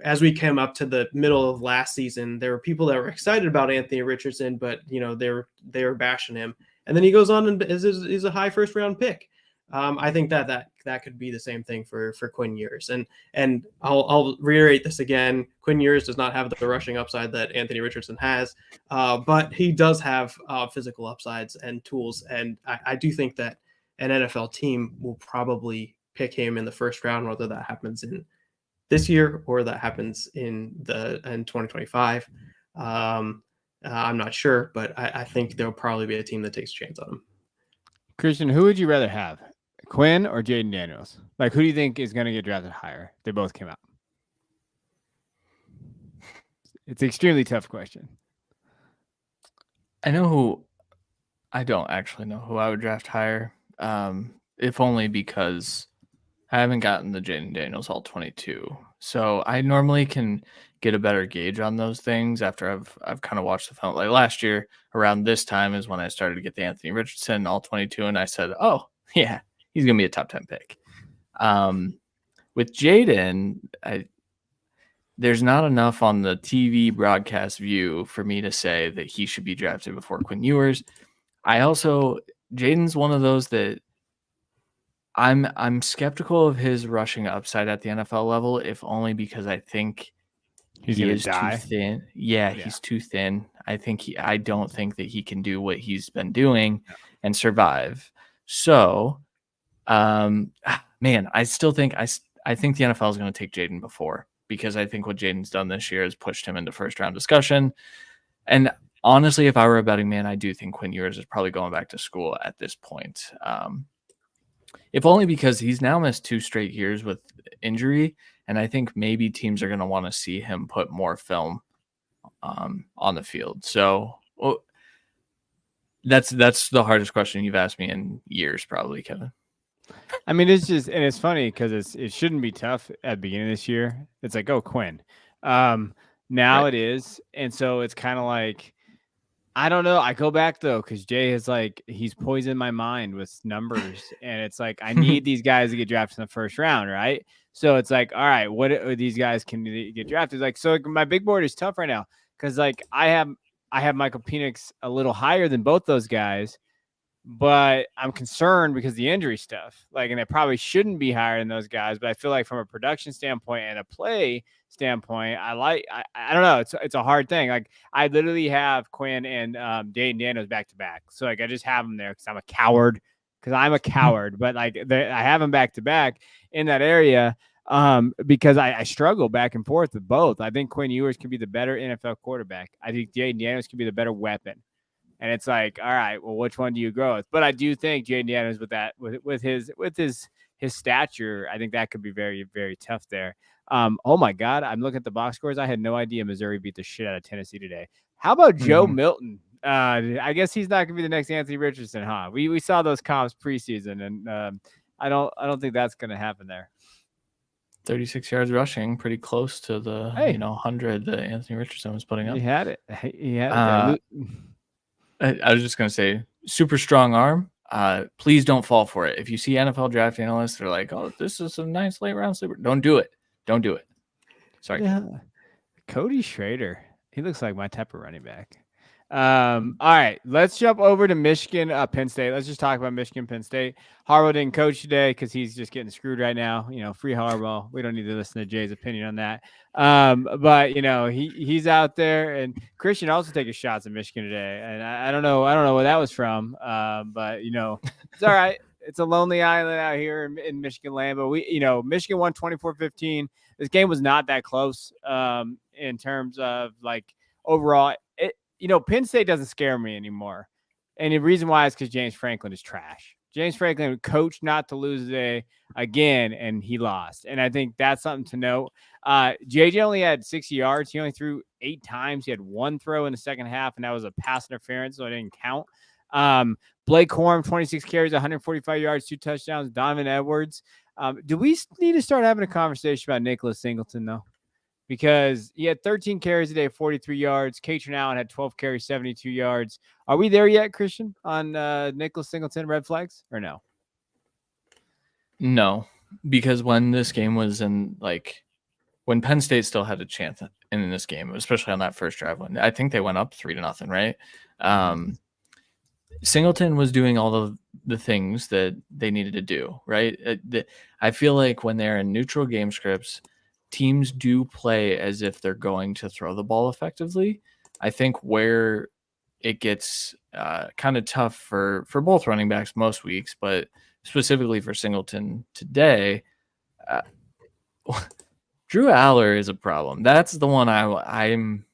as we came up to the middle of last season, there were people that were excited about Anthony Richardson, but they were bashing him. And then he goes on and is a high first round pick. I think that could be the same thing for Quinn Ewers. And I'll reiterate this again. Quinn Ewers does not have the rushing upside that Anthony Richardson has, but he does have physical upsides and tools. And I do think that an NFL team will probably pick him in the first round, whether that happens in this year or that happens in 2025. I'm not sure, but I think there'll probably be a team that takes a chance on him. Christian, who would you rather have, Quinn or Jaden Daniels? Like, who do you think is going to get drafted higher? They both came out. It's an extremely tough question. I don't actually know who I would draft higher, if only because I haven't gotten the Jaden Daniels all 22. So I normally can get a better gauge on those things after I've kind of watched the film. Like last year around this time is when I started to get the Anthony Richardson all 22, and I said, oh yeah, he's gonna be a top 10 pick. With Jaden, there's not enough on the TV broadcast view for me to say that he should be drafted before Quinn Ewers. Jaden's one of those that I'm skeptical of his rushing upside at the NFL level, if only because I think he is too thin. Yeah, he's too thin. I don't think that he can do what he's been doing and survive. So, man, I still think I think the NFL is going to take Jaden before, because I think what Jaden's done this year has pushed him into first round discussion. And honestly, if I were a betting man, I do think Quinn Ewers is probably going back to school at this point. If only because he's now missed 2 straight years with injury, and I think maybe teams are going to want to see him put more film on the field. So that's the hardest question you've asked me in years, probably, Kevin. I mean, it's funny because it shouldn't be tough at the beginning of this year. It's like, oh, Quinn. Now right. It is, and so it's kind of like, I don't know. I go back though, because Jay is like, he's poisoned my mind with numbers, and it's like, I need these guys to get drafted in the first round, right? So it's like, all right, what are these guys can get drafted? Like, so my big board is tough right now because like I have Michael Penix a little higher than both those guys, but I'm concerned because the injury stuff. Like, and it probably shouldn't be higher than those guys, but I feel like from a production standpoint and a play standpoint, I don't know. It's a hard thing. Like I literally have Quinn and Dayton Daniels back to back. So like I just have them there because I'm a coward. But like I have them back to back in that area because I struggle back and forth with both. I think Quinn Ewers can be the better NFL quarterback. I think Dayton Daniels can be the better weapon. And it's like, all right, well, which one do you grow with? But I do think Jaden Daniels with his stature, I think that could be very, very tough there. Oh my God, I'm looking at the box scores. I had no idea Missouri beat the shit out of Tennessee today. How about Joe Milton? I guess he's not gonna be the next Anthony Richardson, huh? We saw those comps preseason, and I don't think that's gonna happen there. 36 yards rushing, pretty close to the 100 that Anthony Richardson was putting up. He had it. He had it. I was just gonna say, super strong arm. Please don't fall for it. If you see NFL draft analysts, they're like, "Oh, this is a nice late round sleeper." Don't do it. Don't do it. Sorry. Yeah. Cody Schrader. He looks like my type of running back. All right, let's jump over to Michigan, Penn State. Let's just talk about Michigan, Penn State. Harbaugh didn't coach today because he's just getting screwed right now. Free Harbaugh. We don't need to listen to Jay's opinion on that. But he's out there, and Christian also taking shots at Michigan today. And I don't know where that was from. But it's all right. It's a lonely island out here in Michigan land. But Michigan won 24-15. This game was not that close in terms of like overall. Penn State doesn't scare me anymore. And the reason why is because James Franklin is trash. James Franklin coached not to lose today again, and he lost. And I think that's something to note. JJ only had 60 yards. He only threw 8 times. He had 1 throw in the second half, and that was a pass interference, so it didn't count. Blake Corum, 26 carries, 145 yards, 2 touchdowns. Donovan Edwards. Do we need to start having a conversation about Nicholas Singleton, though? Because he had 13 carries a day, 43 yards. Katrin Allen had 12 carries, 72 yards. Are we there yet, Christian, on Nicholas Singleton red flags or no? No, because when this game was when Penn State still had a chance in this game, especially on that first drive, when I think they went up 3-0, right? Singleton was doing all the things that they needed to do, right? I feel like when they're in neutral game scripts, teams do play as if they're going to throw the ball effectively. I think where it gets kind of tough for both running backs most weeks, but specifically for Singleton today, Drew Aller is a problem. That's the one I'm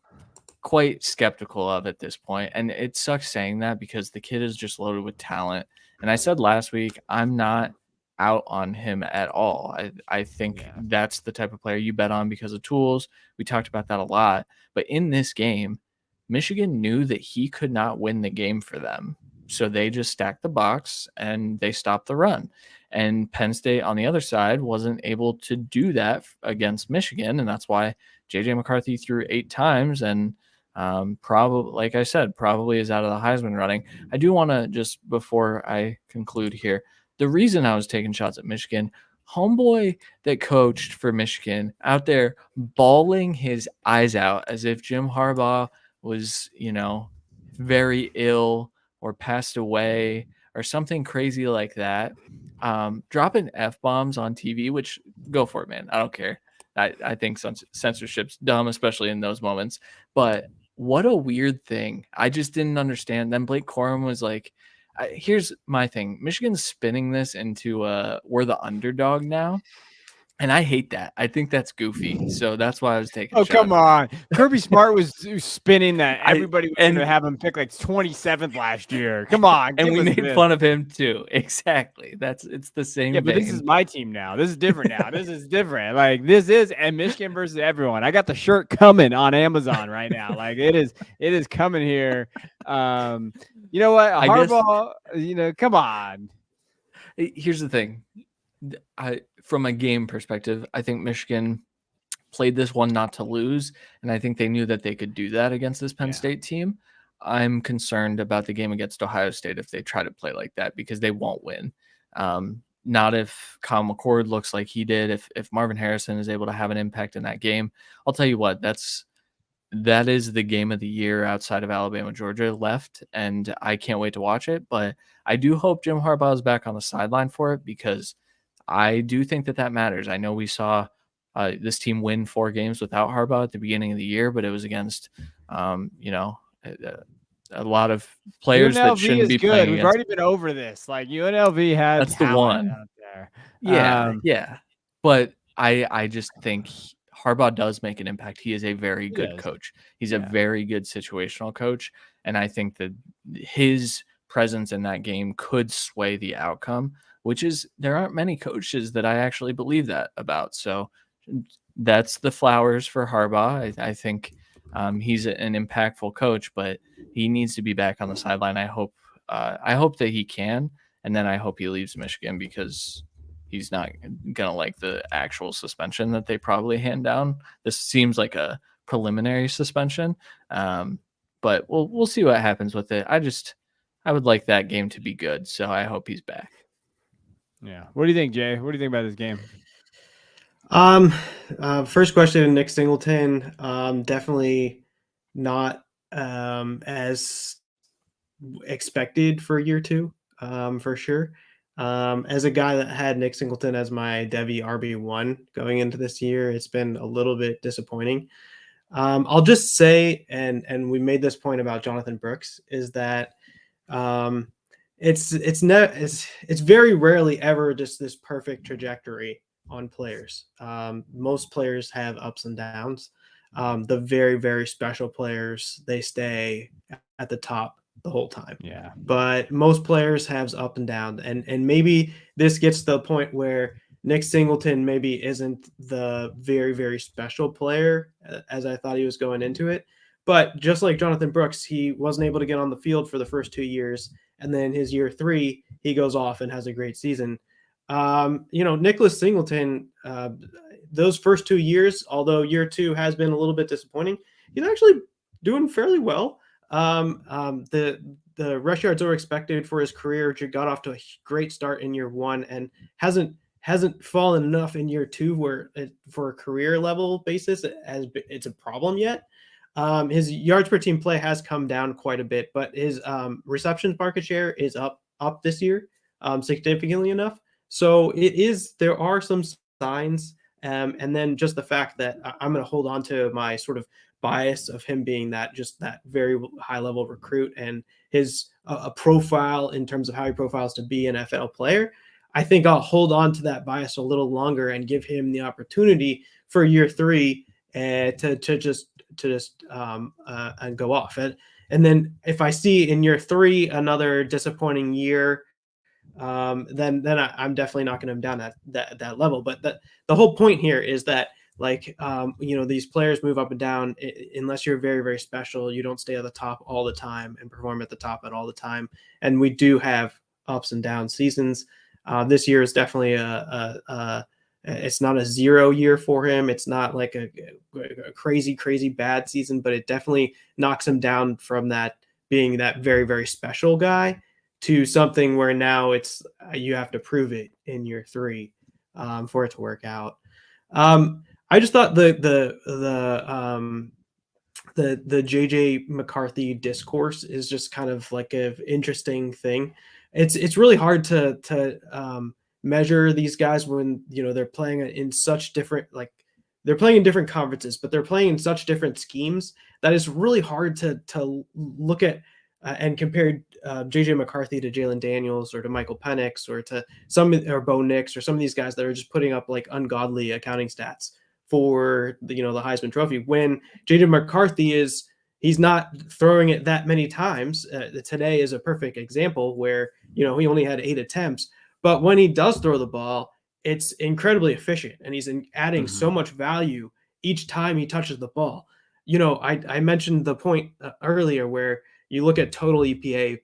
quite skeptical of at this point. And it sucks saying that because the kid is just loaded with talent. And I said last week, I'm not out on him at all. I think that's the type of player you bet on because of tools. We talked about that a lot. But in this game, Michigan knew that he could not win the game for them. So they just stacked the box and they stopped the run. And Penn State on the other side wasn't able to do that against Michigan. And that's why J.J. McCarthy threw 8 times and probably, like I said, probably is out of the Heisman running. I do want to just, before I conclude here, the reason I was taking shots at Michigan, homeboy that coached for Michigan out there bawling his eyes out as if Jim Harbaugh was, very ill or passed away or something crazy like that. Dropping F-bombs on TV, which go for it, man. I don't care. I think censorship's dumb, especially in those moments. But what a weird thing. I just didn't understand. Then Blake Corum was like, here's my thing. Michigan's spinning this into we're the underdog now. And I hate that. I think that's goofy. So that's why I was taking shots. Come on. Kirby Smart was spinning that. Everybody was going to have him pick like 27th last year. Come on. And we made fun of him too. Exactly. It's the same thing. But this is my team now. This is different now. This is different. Like this is and Michigan versus everyone. I got the shirt coming on Amazon right now. Like it is coming here. You know what? Harbaugh, come on. Here's the thing. From a game perspective, I think Michigan played this one not to lose, and I think they knew that they could do that against this Penn State team. I'm concerned about the game against Ohio State if they try to play like that because they won't win. Not if Kyle McCord looks like he did, if Marvin Harrison is able to have an impact in that game. I'll tell you what, that is the game of the year outside of Alabama, Georgia left, and I can't wait to watch it. But I do hope Jim Harbaugh is back on the sideline for it because I do think that matters. I know we saw this team win 4 games without Harbaugh at the beginning of the year, but it was against, a lot of players that UNLV shouldn't is be good. playing We've against. already been over this. Like UNLV had That's the talent one. out there. Yeah. But I just think Harbaugh does make an impact. He is a very good coach. He's a very good situational coach. And I think that his presence in that game could sway the outcome, which is there aren't many coaches that I actually believe that about. So that's the flowers for Harbaugh. I think he's an impactful coach, but he needs to be back on the sideline. I hope that he can. And then I hope he leaves Michigan because he's not going to like the actual suspension that they probably hand down. This seems like a preliminary suspension. But we'll see what happens with it. I would like that game to be good. So I hope he's back. Yeah. What do you think, Jay? What do you think about this game? First question, Nick Singleton, definitely not as expected for year 2, for sure. As a guy that had Nick Singleton as my Devy RB1 going into this year, it's been a little bit disappointing. I'll just say, and we made this point about Jonathan Brooks, is that it's very rarely ever just this perfect trajectory on players. Most players have ups and downs. The very, very special players, they stay at the top the whole time. Yeah. But most players have up and down. And maybe this gets to the point where Nick Singleton maybe isn't the very, very special player as I thought he was going into it. But just like Jonathan Brooks, he wasn't able to get on the field for the first 2 years. And then his year 3, he goes off and has a great season. Nicholas Singleton, those first 2 years, although year 2 has been a little bit disappointing, he's actually doing fairly well. The rush yards are expected for his career. Got off to a great start in year 1 and hasn't fallen enough in year 2 where for a career level basis it's a problem yet. His yards per team play has come down quite a bit, but his receptions market share is up this year significantly enough. So there are some signs. And then just the fact that I'm going to hold on to my sort of bias of him being that very high level recruit and his a profile in terms of how he profiles to be an NFL player. I think I'll hold on to that bias a little longer and give him the opportunity for year 3 to just and go off. And then if I see in year 3 another disappointing year, then I'm definitely knocking him down that level. But the whole point here is that these players move up and down. Unless you're very, very special, you don't stay at the top all the time and perform at the top at all the time. And we do have ups and down seasons. This year is definitely it's not a 0 year for him. It's not like a crazy, crazy bad season, but it definitely knocks him down from that being that very, very special guy to something where now it's you have to prove it in year 3 for it to work out. I just thought the JJ McCarthy discourse is just kind of like an interesting thing. It's really hard to measure these guys when they're playing in such different they're playing in different conferences, but they're playing in such different schemes that it's really hard to look at and compare JJ McCarthy to Jalen Daniels or to Michael Penix or Bo Nix or some of these guys that are just putting up like ungodly accounting stats for the Heisman Trophy when JJ McCarthy he's not throwing it that many times. Today is a perfect example where he only had 8 attempts, but when he does throw the ball, it's incredibly efficient and he's adding so much value each time he touches the ball. I mentioned the point earlier where you look at total EPA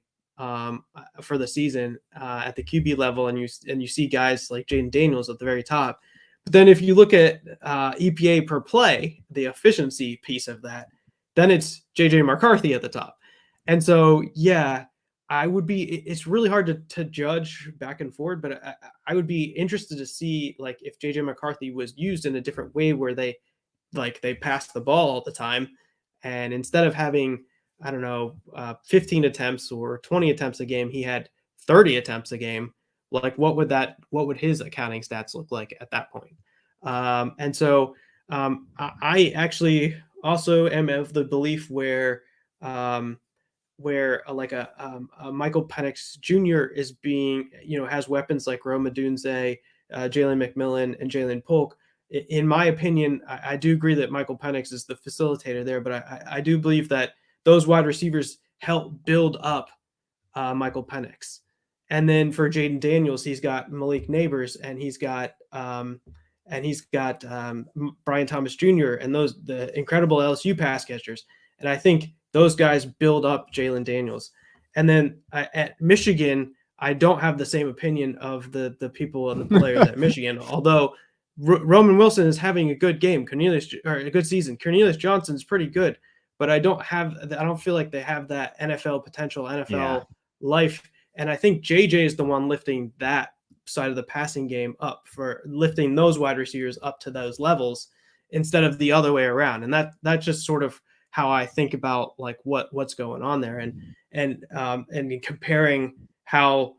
for the season at the QB level, and you see guys like Jaden Daniels at the very top. But then if you look at EPA per play, the efficiency piece of that, then it's JJ McCarthy at the top. And so, yeah, it's really hard to judge back and forth, but I would be interested to see like if JJ McCarthy was used in a different way where they passed the ball all the time. And instead of having, 15 attempts or 20 attempts a game, he had 30 attempts a game. Like what would his accounting stats look like at that point? And so I actually also am of the belief where like a Michael Penix Jr. is being, has weapons like Rome Odunze, Jalen McMillan, and Jalen Polk. In my opinion, I do agree that Michael Penix is the facilitator there, but I do believe that those wide receivers help build up Michael Penix. And then for Jaden Daniels, he's got Malik Neighbors, and he's got Brian Thomas Jr. and the incredible LSU pass catchers. And I think those guys build up Jalen Daniels. And then at Michigan, I don't have the same opinion of the people and the players at Michigan, although Roman Wilson is having a good game. A good season. Cornelius Johnson's pretty good, but I don't feel like they have that NFL potential, NFL life. And I think JJ is the one lifting that side of the passing game up, for lifting those wide receivers up to those levels instead of the other way around. And that's just sort of how I think about like what's going on there, and comparing how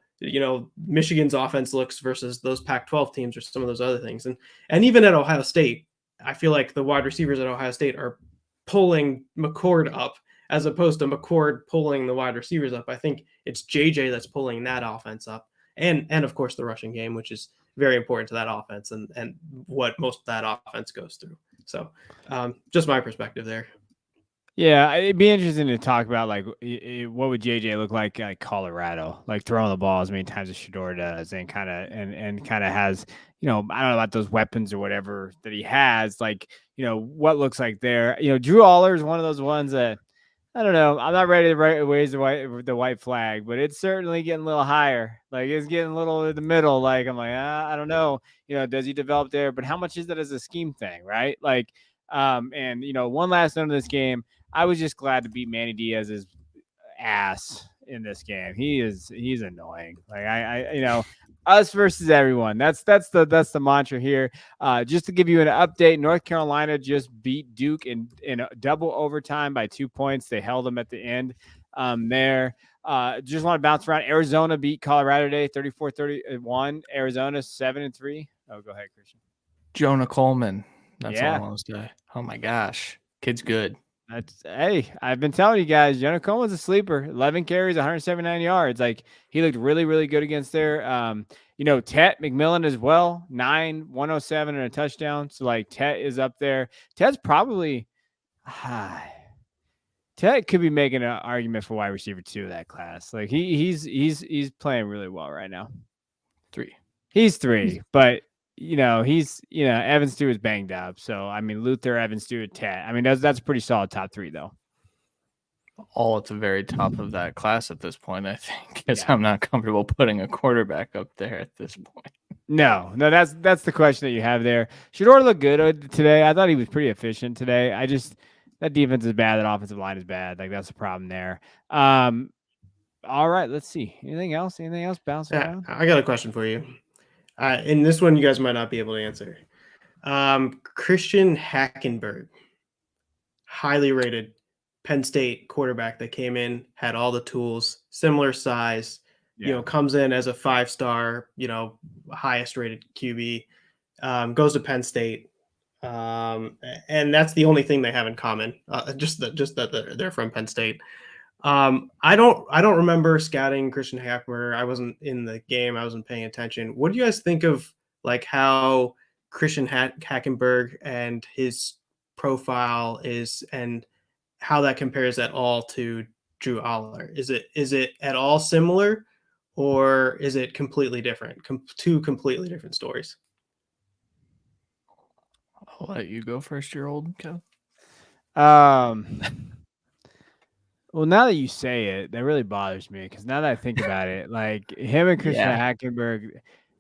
Michigan's offense looks versus those Pac-12 teams or some of those other things. And even at Ohio State, I feel like the wide receivers at Ohio State are pulling McCord up as opposed to McCord pulling the wide receivers up. I think it's JJ that's pulling that offense up. And of course the rushing game, which is very important to that offense and what most of that offense goes through. So just my perspective there. Yeah, it'd be interesting to talk about like what would JJ look like at Colorado, like throwing the ball as many times as Shedeur does, and kind of has, I don't know about those weapons or whatever that he has, like, what looks like there. Drew Aller is one of those ones that, I don't know. I'm not ready to raise the white flag, but it's certainly getting a little higher. Like it's getting a little in the middle. Like I'm like, I don't know. Does he develop there? But how much is that as a scheme thing, right? Like, and one last note of this game. I was just glad to beat Manny Diaz's ass in this game. He's annoying. Like I us versus everyone. That's the mantra here. Just to give you an update, North Carolina just beat Duke in a double overtime by 2 points. They held them at the end there. Just want to bounce around. Arizona beat Colorado today 34-31. Arizona 7-3. Oh, go ahead, Christian. Jonah Coleman. That's all I want to say. Oh my gosh. Kid's good. Hey, I've been telling you guys, Jonah Coleman's a sleeper. 11 carries, 179 yards. Like he looked really, really good against there. Tet McMillan as well, 9, 107 and a touchdown. So like Tet is up there. Tet's probably Tet could be making an argument for wide receiver 2 of that class. Like he's playing really well right now. 3. He's 3, but Evan Stewart's banged up. So, I mean, Luther, Evan Stewart, Tet. I mean, that's a pretty solid top 3, though. All at the very top of that class at this point, I think, because I'm not comfortable putting a quarterback up there at this point. No, that's the question that you have there. Shedeur looked good today. I thought he was pretty efficient today. That defense is bad. That offensive line is bad. Like, that's the problem there. All right, let's see. Anything else bouncing around? I got a question for you. And this one you guys might not be able to answer. Christian Hackenberg, highly rated Penn State quarterback that came in, had all the tools, similar size, comes in as a 5-star, highest rated QB, goes to Penn State. And that's the only thing they have in common. Just that they're from Penn State. I don't remember scouting Christian Hackenberg. I wasn't in the game. I wasn't paying attention. What do you guys think of like how Christian Hackenberg and his profile is, and how that compares at all to Drew Aller? Is it at all similar, or is it completely different? Two completely different stories. I'll let you go first, your old Kev. Well, now that you say it, that really bothers me, because now that I think about it, like him and Christian Hackenberg,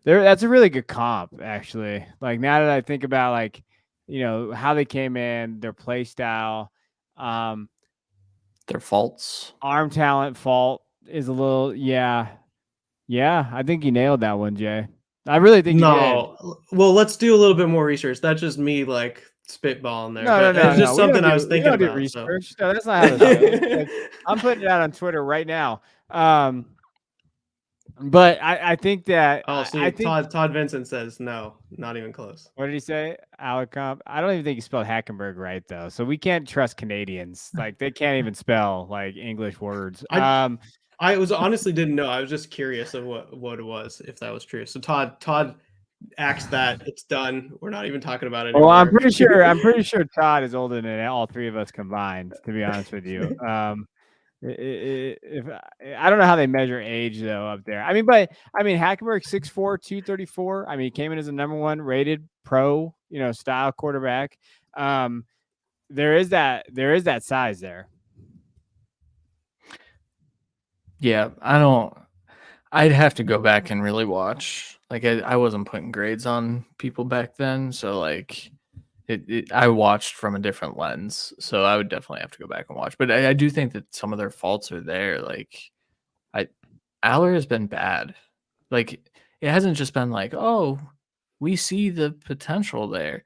that's a really good comp, actually. Like now that I think about like, how they came in, their play style, their faults, arm talent fault is a little, yeah. I think you nailed that one, Jay. I really think you did. Well, let's do a little bit more research. That's just me like spitballing there. No, it's just something I was thinking about. Research. So. No, that's not how this goes. I'm putting it out on Twitter right now. Let But I think that Oh, see, I think Todd Vincent says no, not even close. what did he say? Alicomp. I don't even think he spelled Hackenberg right though. So we can't trust Canadians. Like they can't even spell like English words. I was honestly didn't know. I was just curious of what it was, if that was true. So Todd acts that it's done. We're not even talking about it Well, anymore. I'm pretty sure Todd is older than all three of us combined, to be honest with you. If I don't know how they measure age though up there. Hackenberg 6'4", 234. I mean, he came in as a number 1 rated pro, style quarterback. There is that size there. Yeah, I'd have to go back and really watch. Like I wasn't putting grades on people back then, so like I watched from a different lens. So I would definitely have to go back and watch. But I do think that some of their faults are there. Like Aller has been bad. Like it hasn't just been like, oh, we see the potential there.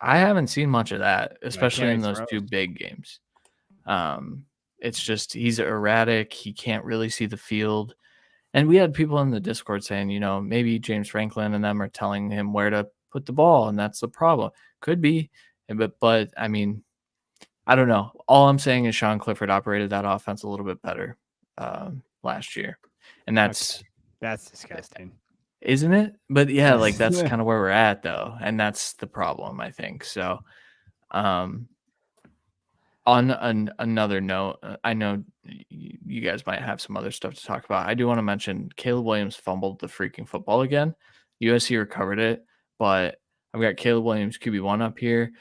I haven't seen much of that, especially in those 2 big games. It's just he's erratic. He can't really see the field. And we had people in the Discord saying, maybe James Franklin and them are telling him where to put the ball, and that's the problem. Could be, but I mean, I don't know. All I'm saying is Sean Clifford operated that offense a little bit better last year, and that's disgusting, isn't it? But yeah, like that's kind of where we're at though, and that's the problem, I think. So, on another note, I know you guys might have some other stuff to talk about. I do want to mention Caleb Williams fumbled the freaking football again. USC recovered it, but I've got Caleb Williams QB1 up here.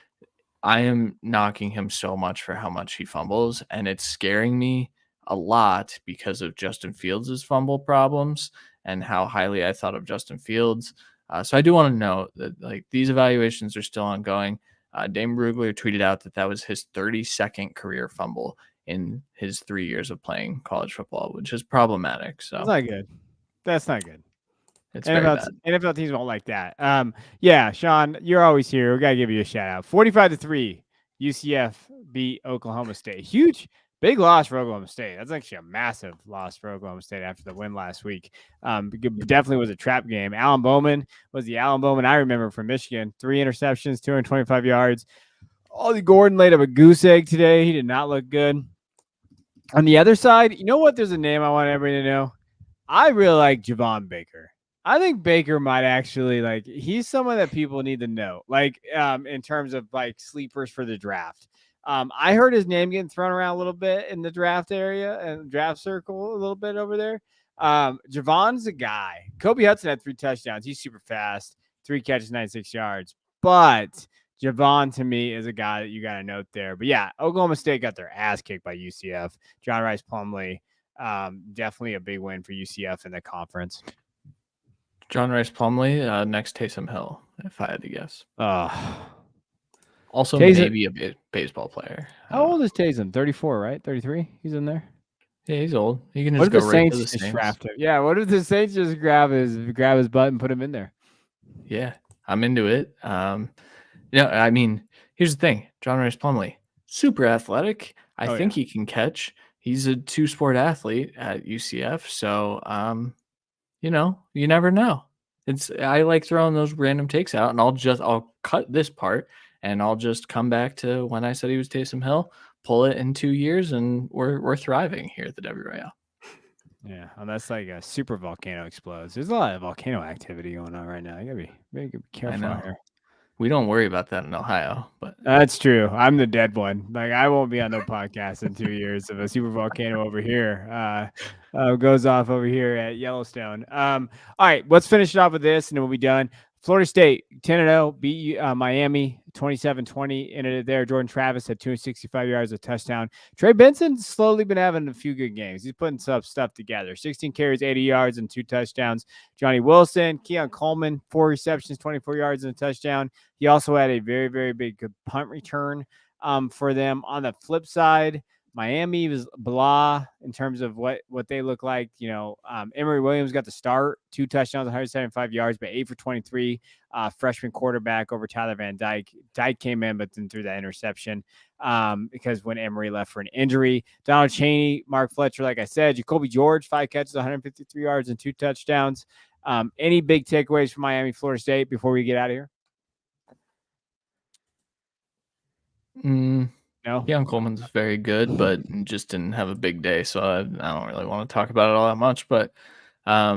I am knocking him so much for how much he fumbles, and it's scaring me a lot because of Justin Fields' fumble problems and how highly I thought of Justin Fields. So I do want to note that like these evaluations are still ongoing. Dame Brugler tweeted out that was his 32nd career fumble in his 3 years of playing college football, which is problematic. So that's not good. That's not good. It's NFL teams won't like that. Yeah, Sean, you're always here. We gotta give you a shout out. 45-3, UCF beat Oklahoma State. Huge, big loss for Oklahoma State. That's actually a massive loss for Oklahoma State after the win last week. Definitely was a trap game. Alan Bowman was the Alan Bowman I remember from Michigan. 3 interceptions, 225 yards. Ollie Gordon laid up a goose egg today. He did not look good. On the other side, you know what? There's a name I want everybody to know. I really like Javon Baker. I think Baker might actually he's someone that people need to know, in terms of sleepers for the draft. I heard his name getting thrown around a little bit in the draft area and draft circle a little bit over there. Javon's a guy. Kobe Hudson had 3 touchdowns. He's super fast, 3 catches, 96 yards. But Javon to me is a guy that you got to note there. But yeah, Oklahoma State got their ass kicked by UCF. John Rice Plumlee, definitely a big win for UCF in the conference. John Rice Plumlee, next Taysom Hill, if I had to guess. Also, maybe a baseball player. How old is Taysom? 34, right? 33? He's in there. Yeah, he's old. He can just go right to the Saints. Draft him? Yeah, what if the Saints just grab his butt and put him in there? Yeah, I'm into it. I mean, here's the thing. John Rice Plumlee, super athletic. I think he can catch. He's a 2-sport athlete at UCF, so you never know. I like throwing those random takes out, and I'll cut this part, and I'll just come back to when I said he was Taysom Hill, pull it in 2 years, and we're thriving here at the Devy Royale. Yeah, unless a super volcano explodes. There's a lot of volcano activity going on right now. You gotta be careful here. We don't worry about that in Ohio, but that's true. I'm the dead one. I won't be on no podcast in 2 years if a super volcano over here goes off over here at Yellowstone. All right, let's finish it off with this, and then we'll be done. Florida State 10-0 beat Miami 27-20 in it there. Jordan Travis had 265 yards, a touchdown. Trey Benson's slowly been having a few good games. He's putting some stuff together. 16 carries, 80 yards, and 2 touchdowns. Johnny Wilson, Keon Coleman, 4 receptions, 24 yards, and a touchdown. He also had a very, very big punt return for them. On the flip side, Miami was blah in terms of what they look like. Emory Williams got the start, 2 touchdowns, 175 yards, but 8 for 23. Freshman quarterback over Tyler Van Dyke. Dyke came in, but then threw that interception because when Emory left for an injury. Donald Chaney, Mark Fletcher, like I said, Jacoby George, 5 catches, 153 yards, and 2 touchdowns. Any big takeaways from Miami, Florida State before we get out of here? No. Keon Coleman's very good, but just didn't have a big day, so I don't really want to talk about it all that much. But yeah,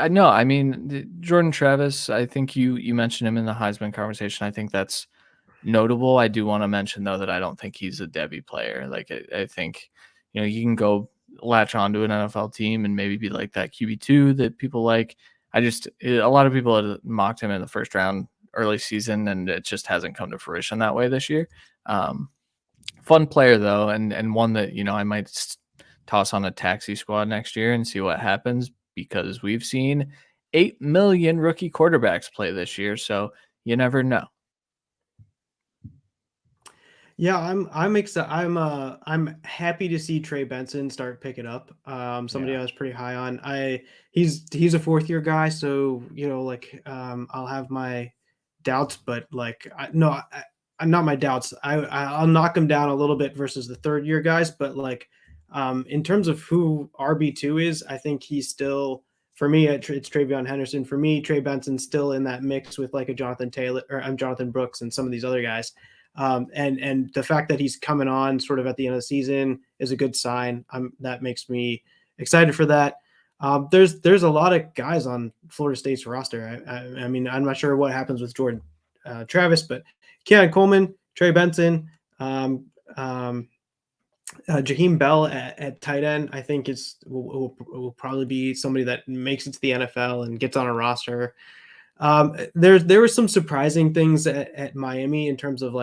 no, I mean Jordan Travis. I think you mentioned him in the Heisman conversation. I think that's notable. I do want to mention though that I don't think he's a Devy player. Like I think you can go latch onto an NFL team and maybe be like that QB2 that people like. A lot of people had mocked him in the first round early season, and it just hasn't come to fruition that way this year. Fun player though, and one that I might toss on a taxi squad next year and see what happens, because we've seen 8 million rookie quarterbacks play this year, so you never know. Yeah, I'm excited. I'm happy to see Trey Benson start picking up. Somebody I was pretty high on. He's a 4th-year guy, so I'll have my doubts, but I'm not my doubts. I'll knock him down a little bit versus the 3rd-year guys, but in terms of who RB2 is, I think he's still, for me, it's Travion Henderson. For me, Trey Benson's still in that mix with like a Jonathan Taylor or Jonathan Brooks and some of these other guys. And the fact that he's coming on sort of at the end of the season is a good sign. That makes me excited for that. There's a lot of guys on Florida State's roster. I mean, I'm not sure what happens with Jordan Travis, but Keon Coleman, Trey Benson, Jaheim Bell at tight end, I think will probably be somebody that makes it to the NFL and gets on a roster. There were some surprising things at Miami in terms of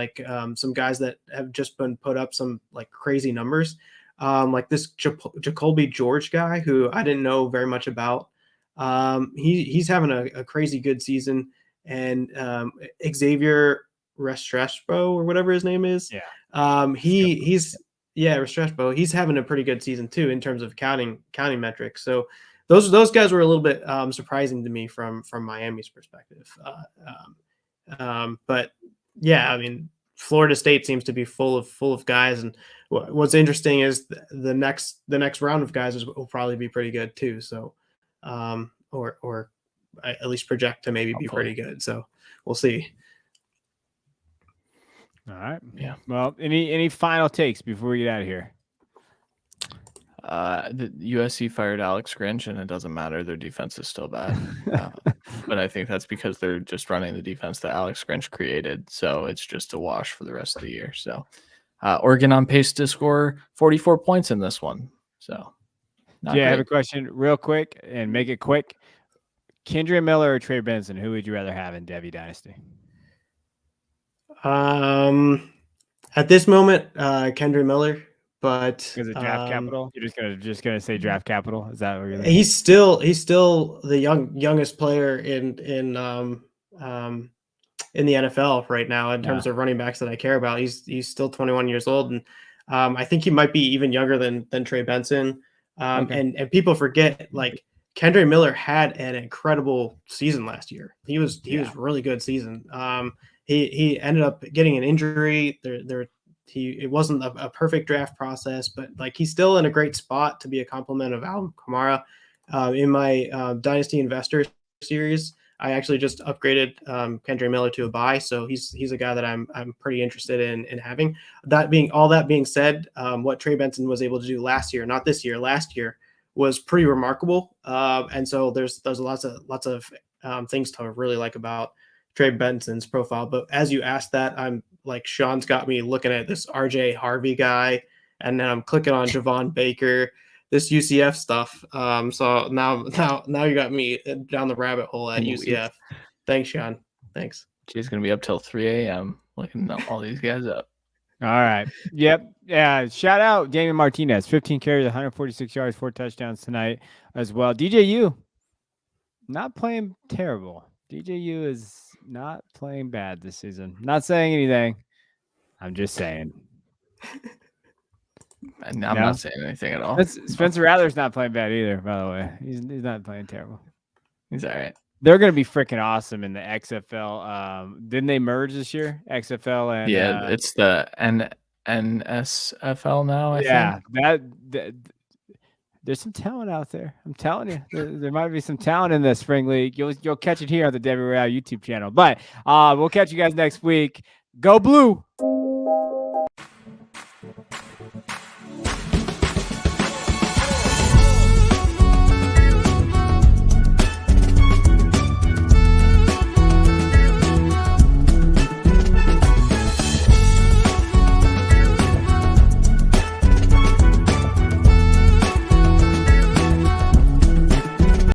some guys that have just been put up some crazy numbers. Like this Jacoby George guy who I didn't know very much about. He's having a crazy good season, and Xavier Restrepo or whatever his name is. Restrepo. He's having a pretty good season too in terms of counting metrics. So those guys were a little bit surprising to me from Miami's perspective. But yeah, I mean, Florida State seems to be full of guys, and what's interesting is the next round of guys will probably be pretty good too. So, or at least project to maybe be pretty good. So we'll see. All right. Yeah. Well, any final takes before we get out of here? The USC fired Alex Grinch, and it doesn't matter. Their defense is still bad. But I think that's because they're just running the defense that Alex Grinch created. So it's just a wash for the rest of the year. So Oregon on pace to score 44 points in this one. So I have a question real quick and make it quick. Kendre Miller or Trey Benson, who would you rather have in Devy Dynasty? At this moment, Kendre Miller. But because of draft capital, you're just gonna say draft capital. Is that what you're? He's still the youngest player in the NFL right now in terms of running backs that I care about. He's still 21 years old, and I think he might be even younger than Trey Benson. And people forget Kendre Miller had an incredible season last year. He was really good season. He ended up getting an injury. It wasn't a perfect draft process, but he's still in a great spot to be a complement of Alvin Kamara. In my Dynasty Investor series, I actually just upgraded Kendre Miller to a buy, so he's a guy that I'm pretty interested in having. That being said, what Trey Benson was able to do last year, not this year, last year, was pretty remarkable. And so there's lots of things to really like about Trey Benson's profile. But as you asked that, I'm Sean's got me looking at this RJ Harvey guy, and then I'm clicking on Javon Baker, this UCF stuff. So now you got me down the rabbit hole at UCF. Thanks, Sean. Thanks. She's gonna be up till 3 a.m. looking all these guys up. All right. Yep. Yeah. Shout out Damian Martinez, 15 carries, 146 yards, 4 touchdowns tonight as well. DJU not playing terrible. DJU is not playing bad this season. Not saying anything. I'm just saying. I'm No? not saying anything at all. Spencer Rattler's not playing bad either, by the way. He's not playing terrible. He's all right. They're going to be freaking awesome in the XFL. Didn't they merge this year? XFL and it's the NSFL now. I think. That there's some talent out there. I'm telling you, there might be some talent in the spring league. You'll catch it here on the Devy YouTube channel. But we'll catch you guys next week. Go Blue.